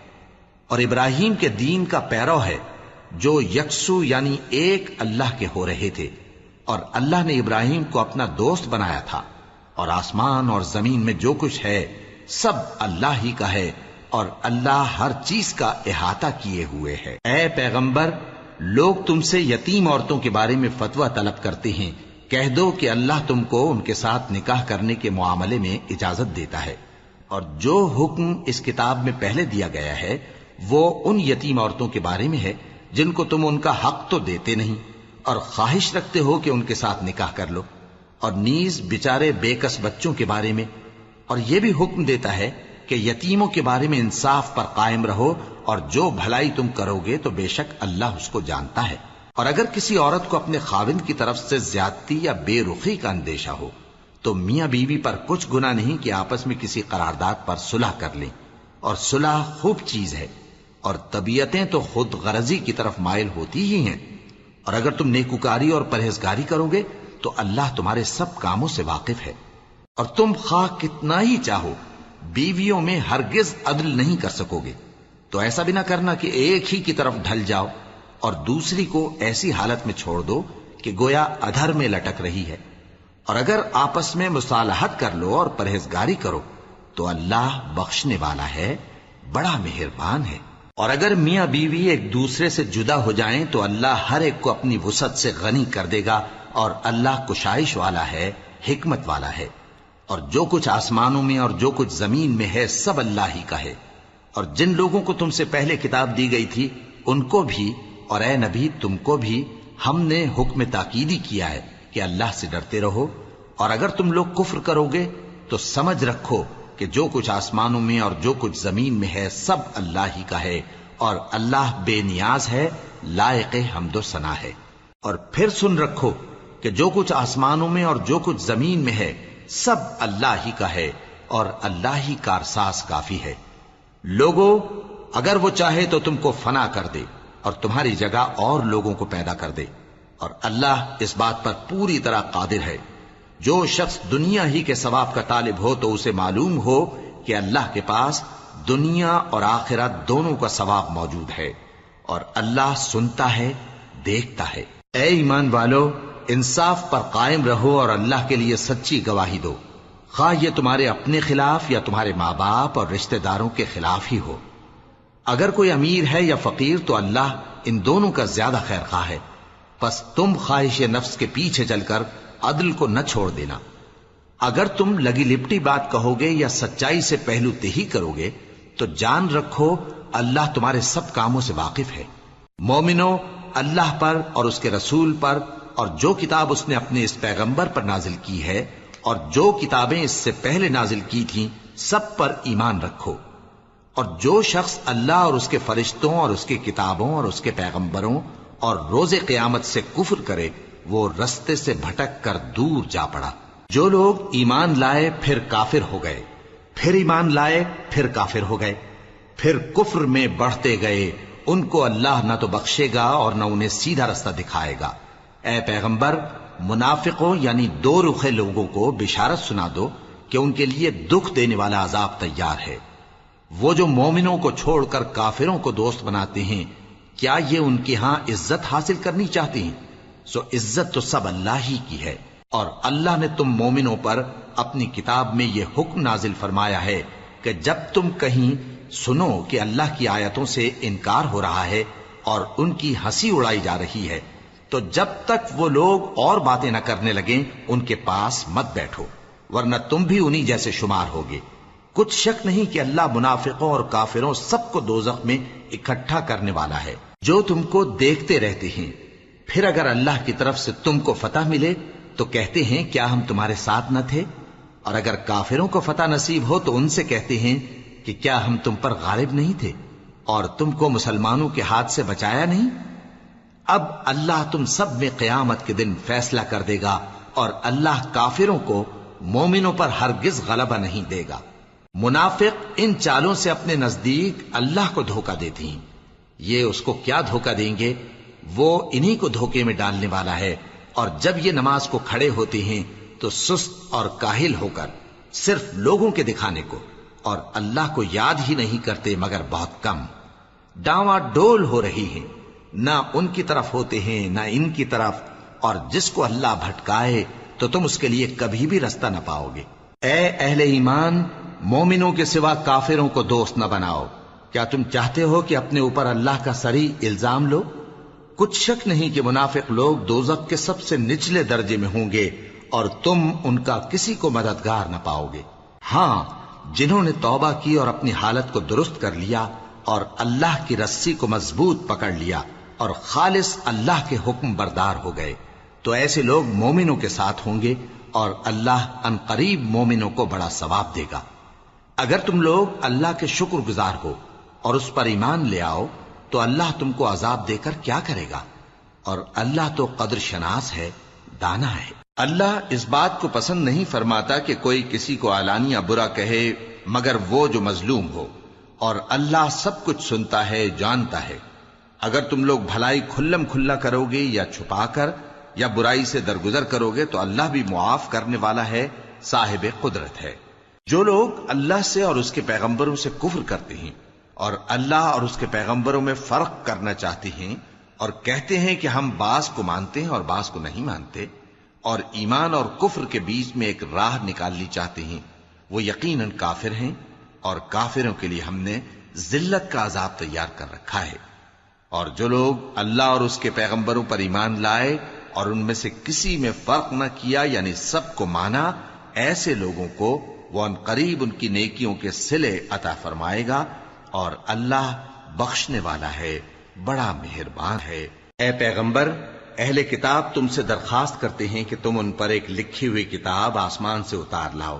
اور ابراہیم کے دین کا پیرو ہے جو یکسو یعنی ایک اللہ کے ہو رہے تھے، اور اللہ نے ابراہیم کو اپنا دوست بنایا تھا۔ اور آسمان اور زمین میں جو کچھ ہے سب اللہ ہی کا ہے، اور اللہ ہر چیز کا احاطہ کیے ہوئے ہے۔ اے پیغمبر، لوگ تم سے یتیم عورتوں کے بارے میں فتویٰ طلب کرتے ہیں، کہہ دو کہ اللہ تم کو ان کے ساتھ نکاح کرنے کے معاملے میں اجازت دیتا ہے، اور جو حکم اس کتاب میں پہلے دیا گیا ہے وہ ان یتیم عورتوں کے بارے میں ہے جن کو تم ان کا حق تو دیتے نہیں، اور خواہش رکھتے ہو کہ ان کے ساتھ نکاح کر لو، اور نیز بیچارے بے کس بچوں کے بارے میں۔ اور یہ بھی حکم دیتا ہے کہ یتیموں کے بارے میں انصاف پر قائم رہو، اور جو بھلائی تم کرو گے تو بے شک اللہ اس کو جانتا ہے۔ اور اگر کسی عورت کو اپنے خاوند کی طرف سے زیادتی یا بے رخی کا اندیشہ ہو تو میاں بیوی پر کچھ گناہ نہیں کہ آپس میں کسی قرارداد پر صلح کر لیں، اور صلح خوب چیز ہے، اور طبیعتیں تو خود غرضی کی طرف مائل ہوتی ہی ہیں۔ اور اگر تم نیکوکاری اور پرہیزگاری کرو گے تو اللہ تمہارے سب کاموں سے واقف ہے۔ اور تم خواہ کتنا ہی چاہو بیویوں میں ہرگز عدل نہیں کر سکو گے، تو ایسا بھی نہ کرنا کہ ایک ہی کی طرف ڈھل جاؤ اور دوسری کو ایسی حالت میں چھوڑ دو کہ گویا ادھر میں لٹک رہی ہے۔ اور اگر آپس میں مصالحت کر لو اور پرہیزگاری کرو تو اللہ بخشنے والا ہے، بڑا مہربان ہے۔ اور اگر میاں بیوی ایک دوسرے سے جدا ہو جائیں تو اللہ ہر ایک کو اپنی وسعت سے غنی کر دے گا، اور اللہ کشائش والا ہے، حکمت والا ہے۔ اور جو کچھ آسمانوں میں اور جو کچھ زمین میں ہے سب اللہ ہی کا ہے۔ اور جن لوگوں کو تم سے پہلے کتاب دی گئی تھی ان کو بھی اور اے نبی تم کو بھی ہم نے حکم تاکیدی کیا ہے کہ اللہ سے ڈرتے رہو، اور اگر تم لوگ کفر کرو گے تو سمجھ رکھو کہ جو کچھ آسمانوں میں اور جو کچھ زمین میں ہے سب اللہ ہی کا ہے، اور اللہ بے نیاز ہے، لائق حمد و ثنا ہے۔ اور پھر سن رکھو کہ جو کچھ آسمانوں میں اور جو کچھ زمین میں ہے سب اللہ ہی کا ہے، اور اللہ ہی کارساز کافی ہے۔ لوگو، اگر وہ چاہے تو تم کو فنا کر دے اور تمہاری جگہ اور لوگوں کو پیدا کر دے، اور اللہ اس بات پر پوری طرح قادر ہے۔ جو شخص دنیا ہی کے ثواب کا طالب ہو تو اسے معلوم ہو کہ اللہ کے پاس دنیا اور آخرت دونوں کا ثواب موجود ہے، اور اللہ سنتا ہے، دیکھتا ہے۔ اے ایمان والو، انصاف پر قائم رہو اور اللہ کے لیے سچی گواہی دو، خواہ یہ تمہارے اپنے خلاف یا تمہارے ماں باپ اور رشتہ داروں کے خلاف ہی ہو۔ اگر کوئی امیر ہے یا فقیر تو اللہ ان دونوں کا زیادہ خیر خواہ ہے، پس تم خواہش نفس کے پیچھے چل کر عدل کو نہ چھوڑ دینا۔ اگر تم لگی لپٹی بات کہو گے یا سچائی سے پہلو تہی کرو گے تو جان رکھو اللہ تمہارے سب کاموں سے واقف ہے۔ مومنو، اللہ پر اور اس کے رسول پر اور جو کتاب اس نے اپنے اس پیغمبر پر نازل کی ہے اور جو کتابیں اس سے پہلے نازل کی تھیں سب پر ایمان رکھو، اور جو شخص اللہ اور اس کے فرشتوں اور اس کی کتابوں اور اس کے پیغمبروں اور روز قیامت سے کفر کرے وہ رستے سے بھٹک کر دور جا پڑا۔ جو لوگ ایمان لائے پھر کافر ہو گئے، پھر ایمان لائے پھر کافر ہو گئے، پھر کفر میں بڑھتے گئے، ان کو اللہ نہ تو بخشے گا اور نہ انہیں سیدھا رستہ دکھائے گا۔ اے پیغمبر، منافقوں یعنی دو رخے لوگوں کو بشارت سنا دو کہ ان کے لیے دکھ دینے والا عذاب تیار ہے۔ وہ جو مومنوں کو چھوڑ کر کافروں کو دوست بناتے ہیں، کیا یہ ان کے ہاں عزت حاصل کرنی چاہتے ہیں؟ سو عزت تو سب اللہ ہی کی ہے، اور اللہ نے تم مومنوں پر اپنی کتاب میں یہ حکم نازل فرمایا ہے کہ جب تم کہیں سنو کہ اللہ کی آیتوں سے انکار ہو رہا ہے اور ان کی ہنسی اڑائی جا رہی ہے، تو جب تک وہ لوگ اور باتیں نہ کرنے لگیں ان کے پاس مت بیٹھو، ورنہ تم بھی انہی جیسے شمار ہوگے۔ کچھ شک نہیں کہ اللہ منافقوں اور کافروں سب کو دوزخ میں اکٹھا کرنے والا ہے۔ جو تم کو دیکھتے رہتے ہیں، پھر اگر اللہ کی طرف سے تم کو فتح ملے تو کہتے ہیں کیا ہم تمہارے ساتھ نہ تھے، اور اگر کافروں کو فتح نصیب ہو تو ان سے کہتے ہیں کہ کیا ہم تم پر غالب نہیں تھے اور تم کو مسلمانوں کے ہاتھ سے بچایا نہیں۔ اب اللہ تم سب میں قیامت کے دن فیصلہ کر دے گا، اور اللہ کافروں کو مومنوں پر ہرگز غلبہ نہیں دے گا۔ منافق ان چالوں سے اپنے نزدیک اللہ کو دھوکہ دیتے ہیں، یہ اس کو کیا دھوکہ دیں گے، وہ انہی کو دھوکے میں ڈالنے والا ہے۔ اور جب یہ نماز کو کھڑے ہوتے ہیں تو سست اور کاہل ہو کر صرف لوگوں کے دکھانے کو، اور اللہ کو یاد ہی نہیں کرتے مگر بہت کم۔ ڈاواں ڈول ہو رہی ہیں، نہ ان کی طرف ہوتے ہیں نہ ان کی طرف، اور جس کو اللہ بھٹکائے تو تم اس کے لیے کبھی بھی رستہ نہ پاؤ گے۔ اے اہل ایمان، مومنوں کے سوا کافروں کو دوست نہ بناؤ۔ کیا تم چاہتے ہو کہ اپنے اوپر اللہ کا صریح الزام لو؟ کچھ شک نہیں کہ منافق لوگ دوزخ کے سب سے نچلے درجے میں ہوں گے، اور تم ان کا کسی کو مددگار نہ پاؤ گے۔ ہاں، جنہوں نے توبہ کی اور اپنی حالت کو درست کر لیا اور اللہ کی رسی کو مضبوط پکڑ لیا اور خالص اللہ کے حکم بردار ہو گئے، تو ایسے لوگ مومنوں کے ساتھ ہوں گے، اور اللہ ان قریب مومنوں کو بڑا ثواب دے گا۔ اگر تم لوگ اللہ کے شکر گزار ہو اور اس پر ایمان لے آؤ تو اللہ تم کو عذاب دے کر کیا کرے گا، اور اللہ تو قدر شناس ہے، دانا ہے۔ اللہ اس بات کو پسند نہیں فرماتا کہ کوئی کسی کو علانیہ برا کہے مگر وہ جو مظلوم ہو، اور اللہ سب کچھ سنتا ہے، جانتا ہے۔ اگر تم لوگ بھلائی کھلم کھلا کرو گے یا چھپا کر یا برائی سے درگزر کرو گے تو اللہ بھی معاف کرنے والا ہے، صاحب قدرت ہے۔ جو لوگ اللہ سے اور اس کے پیغمبروں سے کفر کرتے ہیں اور اللہ اور اس کے پیغمبروں میں فرق کرنا چاہتے ہیں اور کہتے ہیں کہ ہم بعض کو مانتے ہیں اور بعض کو نہیں مانتے، اور ایمان اور کفر کے بیچ میں ایک راہ نکالنی چاہتے ہیں، وہ یقیناً کافر ہیں، اور کافروں کے لیے ہم نے ذلت کا عذاب تیار کر رکھا ہے۔ اور جو لوگ اللہ اور اس کے پیغمبروں پر ایمان لائے اور ان میں سے کسی میں فرق نہ کیا یعنی سب کو مانا، ایسے لوگوں کو وہ ان قریب ان کی نیکیوں کے صلے عطا فرمائے گا، اور اللہ بخشنے والا ہے، بڑا مہربان ہے۔ اے پیغمبر، اہل کتاب تم سے درخواست کرتے ہیں کہ تم ان پر ایک لکھی ہوئی کتاب آسمان سے اتار لاؤ،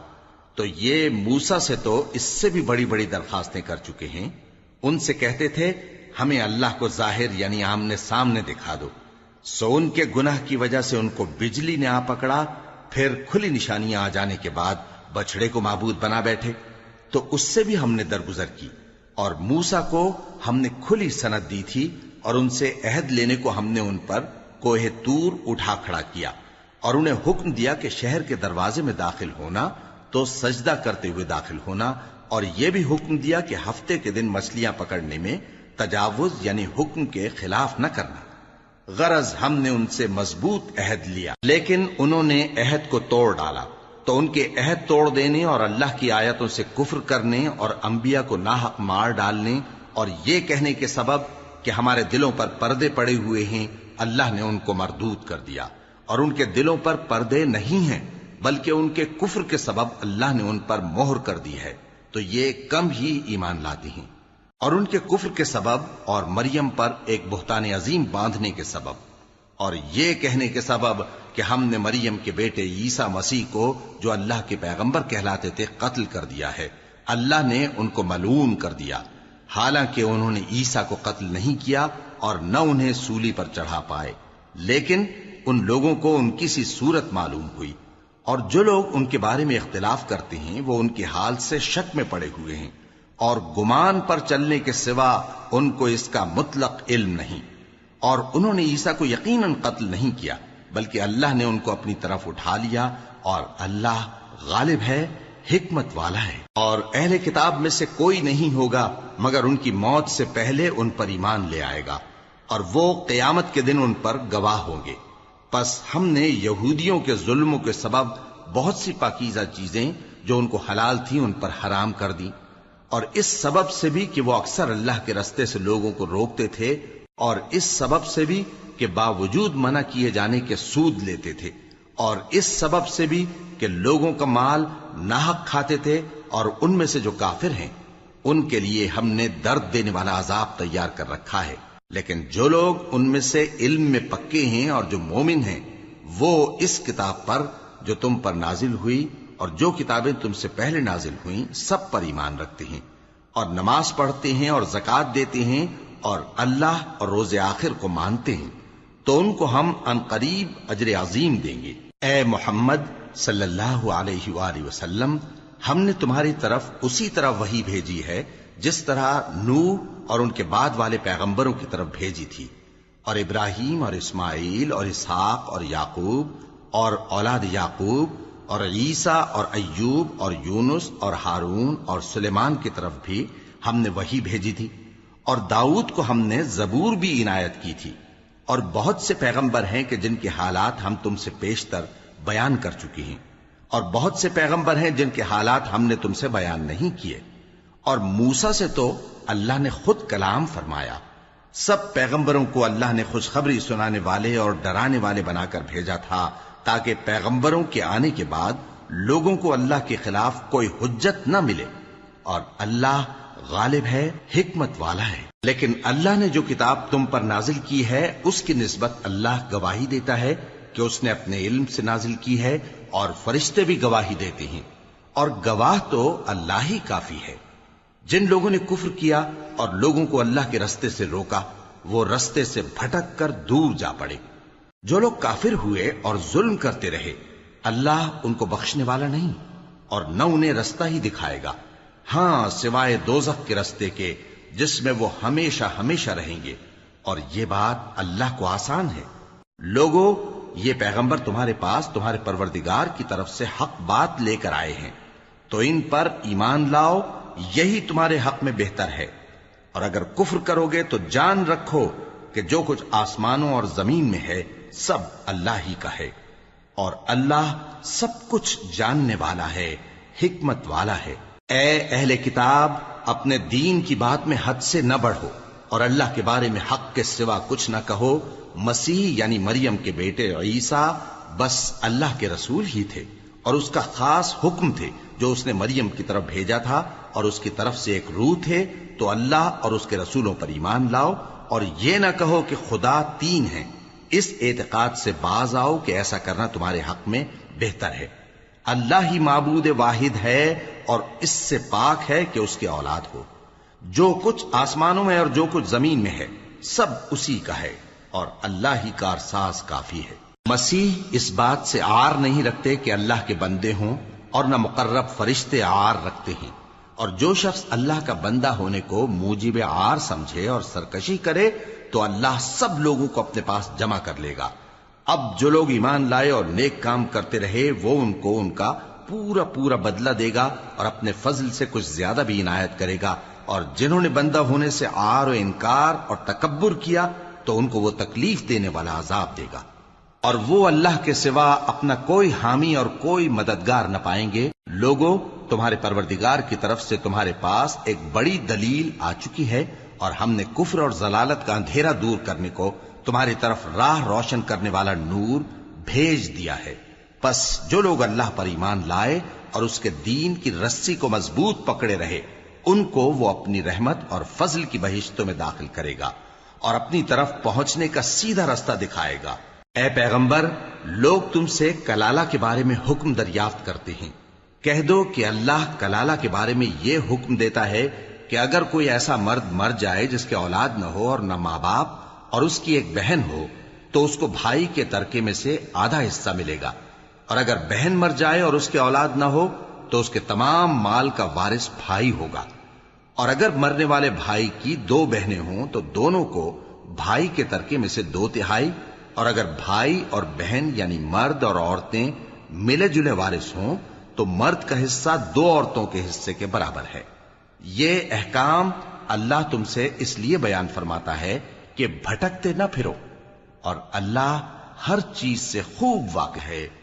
تو یہ موسیٰ سے تو اس سے بھی بڑی بڑی درخواستیں کر چکے ہیں۔ ان سے کہتے تھے ہمیں اللہ کو ظاہر یعنی آمنے سامنے دکھا دو، سو ان کے گناہ کی وجہ سے ان کو بجلی نے آ پکڑا، پھر کھلی نشانیاں آ جانے کے بعد بچڑے کو معبود بنا بیٹھے، تو اس سے بھی ہم نے درگزر کی، اور موسیٰ کو ہم نے کھلی سند دی تھی، اور ان سے عہد لینے کو ہم نے ان پر کوہ طور اٹھا کھڑا کیا، اور انہیں حکم دیا کہ شہر کے دروازے میں داخل ہونا تو سجدہ کرتے ہوئے داخل ہونا، اور یہ بھی حکم دیا کہ ہفتے کے دن مچھلیاں پکڑنے میں تجاوز یعنی حکم کے خلاف نہ کرنا۔ غرض ہم نے ان سے مضبوط عہد لیا، لیکن انہوں نے عہد کو توڑ ڈالا، تو ان کے عہد توڑ دینے اور اللہ کی آیتوں سے کفر کرنے اور انبیاء کو ناحق مار ڈالنے اور یہ کہنے کے سبب کہ ہمارے دلوں پر پردے پڑے ہوئے ہیں، اللہ نے ان کو مردود کر دیا، اور ان کے دلوں پر پردے نہیں ہیں بلکہ ان کے کفر کے سبب اللہ نے ان پر مہر کر دی ہے، تو یہ کم ہی ایمان لاتے ہیں۔ اور ان کے کفر کے سبب اور مریم پر ایک بہتان عظیم باندھنے کے سبب اور یہ کہنے کے سبب کہ ہم نے مریم کے بیٹے عیسیٰ مسیح کو جو اللہ کے پیغمبر کہلاتے تھے قتل کر دیا ہے، اللہ نے ان کو ملعون کر دیا، حالانکہ انہوں نے عیسیٰ کو قتل نہیں کیا اور نہ انہیں سولی پر چڑھا پائے، لیکن ان لوگوں کو ان کی سی صورت معلوم ہوئی، اور جو لوگ ان کے بارے میں اختلاف کرتے ہیں وہ ان کے حال سے شک میں پڑے ہوئے ہیں، اور گمان پر چلنے کے سوا ان کو اس کا مطلق علم نہیں، اور انہوں نے عیسیٰ کو یقیناً قتل نہیں کیا بلکہ اللہ نے ان کو اپنی طرف اٹھا لیا، اور اللہ غالب ہے، حکمت والا ہے۔ اور اہل کتاب میں سے کوئی نہیں ہوگا مگر ان کی موت سے پہلے ان پر ایمان لے آئے گا، اور وہ قیامت کے دن ان پر گواہ ہوں گے۔ پس ہم نے یہودیوں کے ظلموں کے سبب بہت سی پاکیزہ چیزیں جو ان کو حلال تھیں ان پر حرام کر دی، اور اس سبب سے بھی کہ وہ اکثر اللہ کے رستے سے لوگوں کو روکتے تھے، اور اس سبب سے بھی کہ باوجود منع کیے جانے کے سود لیتے تھے، اور اس سبب سے بھی کہ لوگوں کا مال ناحق کھاتے تھے، اور ان میں سے جو کافر ہیں ان کے لیے ہم نے درد دینے والا عذاب تیار کر رکھا ہے۔ لیکن جو لوگ ان میں سے علم میں پکے ہیں اور جو مومن ہیں وہ اس کتاب پر جو تم پر نازل ہوئی اور جو کتابیں تم سے پہلے نازل ہوئیں سب پر ایمان رکھتے ہیں، اور نماز پڑھتے ہیں اور زکوٰۃ دیتے ہیں، اور اللہ اور روز آخر کو مانتے ہیں، تو ان کو ہم عنقریب اجر عظیم دیں گے۔ اے محمد صلی اللہ علیہ وآلہ وسلم، ہم نے تمہاری طرف اسی طرح وحی بھیجی ہے جس طرح نوح اور ان کے بعد والے پیغمبروں کی طرف بھیجی تھی، اور ابراہیم اور اسماعیل اور اسحاق اور یعقوب اور اولاد یعقوب اور عیسیٰ اور ایوب اور یونس اور ہارون اور سلیمان کی طرف بھی ہم نے وحی بھیجی تھی، اور داؤد کو ہم نے زبور بھی عنایت کی تھی، اور بہت سے پیغمبر ہیں کہ جن کے حالات ہم تم سے پیشتر بیان کر چکے ہیں، اور بہت سے پیغمبر ہیں جن کے حالات ہم نے تم سے بیان نہیں کیے، اور موسیٰ سے تو اللہ نے خود کلام فرمایا۔ سب پیغمبروں کو اللہ نے خوشخبری سنانے والے اور ڈرانے والے بنا کر بھیجا تھا تاکہ پیغمبروں کے آنے کے بعد لوگوں کو اللہ کے خلاف کوئی حجت نہ ملے، اور اللہ غالب ہے، حکمت والا ہے۔ لیکن اللہ نے جو کتاب تم پر نازل کی ہے اس کی نسبت اللہ گواہی دیتا ہے کہ اس نے اپنے علم سے نازل کی ہے، اور فرشتے بھی گواہی دیتے ہیں، اور گواہ تو اللہ ہی کافی ہے۔ جن لوگوں نے کفر کیا اور لوگوں کو اللہ کے رستے سے روکا وہ رستے سے بھٹک کر دور جا پڑے۔ جو لوگ کافر ہوئے اور ظلم کرتے رہے اللہ ان کو بخشنے والا نہیں، اور نہ انہیں رستہ ہی دکھائے گا، ہاں سوائے دوزخ کے رستے کے جس میں وہ ہمیشہ ہمیشہ رہیں گے، اور یہ بات اللہ کو آسان ہے۔ لوگو، یہ پیغمبر تمہارے پاس تمہارے پروردگار کی طرف سے حق بات لے کر آئے ہیں، تو ان پر ایمان لاؤ، یہی تمہارے حق میں بہتر ہے، اور اگر کفر کرو گے تو جان رکھو کہ جو کچھ آسمانوں اور زمین میں ہے سب اللہ ہی کا ہے، اور اللہ سب کچھ جاننے والا ہے، حکمت والا ہے۔ اے اہل کتاب، اپنے دین کی بات میں حد سے نہ بڑھو، اور اللہ کے بارے میں حق کے سوا کچھ نہ کہو۔ مسیح یعنی مریم کے بیٹے عیسیٰ بس اللہ کے رسول ہی تھے، اور اس کا خاص حکم تھے جو اس نے مریم کی طرف بھیجا تھا، اور اس کی طرف سے ایک روح تھے، تو اللہ اور اس کے رسولوں پر ایمان لاؤ، اور یہ نہ کہو کہ خدا تین ہیں، اس اعتقاد سے باز آؤ کہ ایسا کرنا تمہارے حق میں بہتر ہے۔ اللہ ہی معبود واحد ہے اور اس سے پاک ہے کہ اس کی اولاد ہو۔ جو کچھ آسمانوں میں اور جو کچھ زمین میں ہے سب اسی کا ہے، اور اللہ ہی کارساز کافی ہے۔ مسیح اس بات سے عار نہیں رکھتے کہ اللہ کے بندے ہوں، اور نہ مقرب فرشتے عار رکھتے ہیں، اور جو شخص اللہ کا بندہ ہونے کو موجب عار سمجھے اور سرکشی کرے تو اللہ سب لوگوں کو اپنے پاس جمع کر لے گا۔ اب جو لوگ ایمان لائے اور نیک کام کرتے رہے وہ ان کو ان کا پورا پورا بدلہ دے گا، اور اپنے فضل سے کچھ زیادہ بھی عنایت کرے گا، اور جنہوں نے بندہ ہونے سے عار و انکار اور تکبر کیا تو ان کو وہ تکلیف دینے والا عذاب دے گا، اور وہ اللہ کے سوا اپنا کوئی حامی اور کوئی مددگار نہ پائیں گے۔ لوگوں، تمہارے پروردگار کی طرف سے تمہارے پاس ایک بڑی دلیل آ چکی ہے، اور ہم نے کفر اور ضلالت کا اندھیرا دور کرنے کو تمہاری طرف راہ روشن کرنے والا نور بھیج دیا ہے۔ پس جو لوگ اللہ پر ایمان لائے اور اس کے دین کی رسی کو مضبوط پکڑے رہے ان کو وہ اپنی رحمت اور فضل کی بہشتوں میں داخل کرے گا، اور اپنی طرف پہنچنے کا سیدھا راستہ دکھائے گا۔ اے پیغمبر، لوگ تم سے کلالہ کے بارے میں حکم دریافت کرتے ہیں، کہہ دو کہ اللہ کلالہ کے بارے میں یہ حکم دیتا ہے کہ اگر کوئی ایسا مرد مر جائے جس کے اولاد نہ ہو اور نہ ماں باپ اور اس کی ایک بہن ہو تو اس کو بھائی کے ترکے میں سے آدھا حصہ ملے گا، اور اگر بہن مر جائے اور اس کے اولاد نہ ہو تو اس کے تمام مال کا وارث بھائی ہوگا، اور اگر مرنے والے بھائی کی دو بہنیں ہوں تو دونوں کو بھائی کے ترکے میں سے 2/3، اور اگر بھائی اور بہن یعنی مرد اور عورتیں ملے جلے وارث ہوں تو مرد کا حصہ 2 عورتوں کے حصے کے برابر ہے۔ یہ احکام اللہ تم سے اس لیے بیان فرماتا ہے کہ بھٹکتے نہ پھرو، اور اللہ ہر چیز سے خوب واقف ہے۔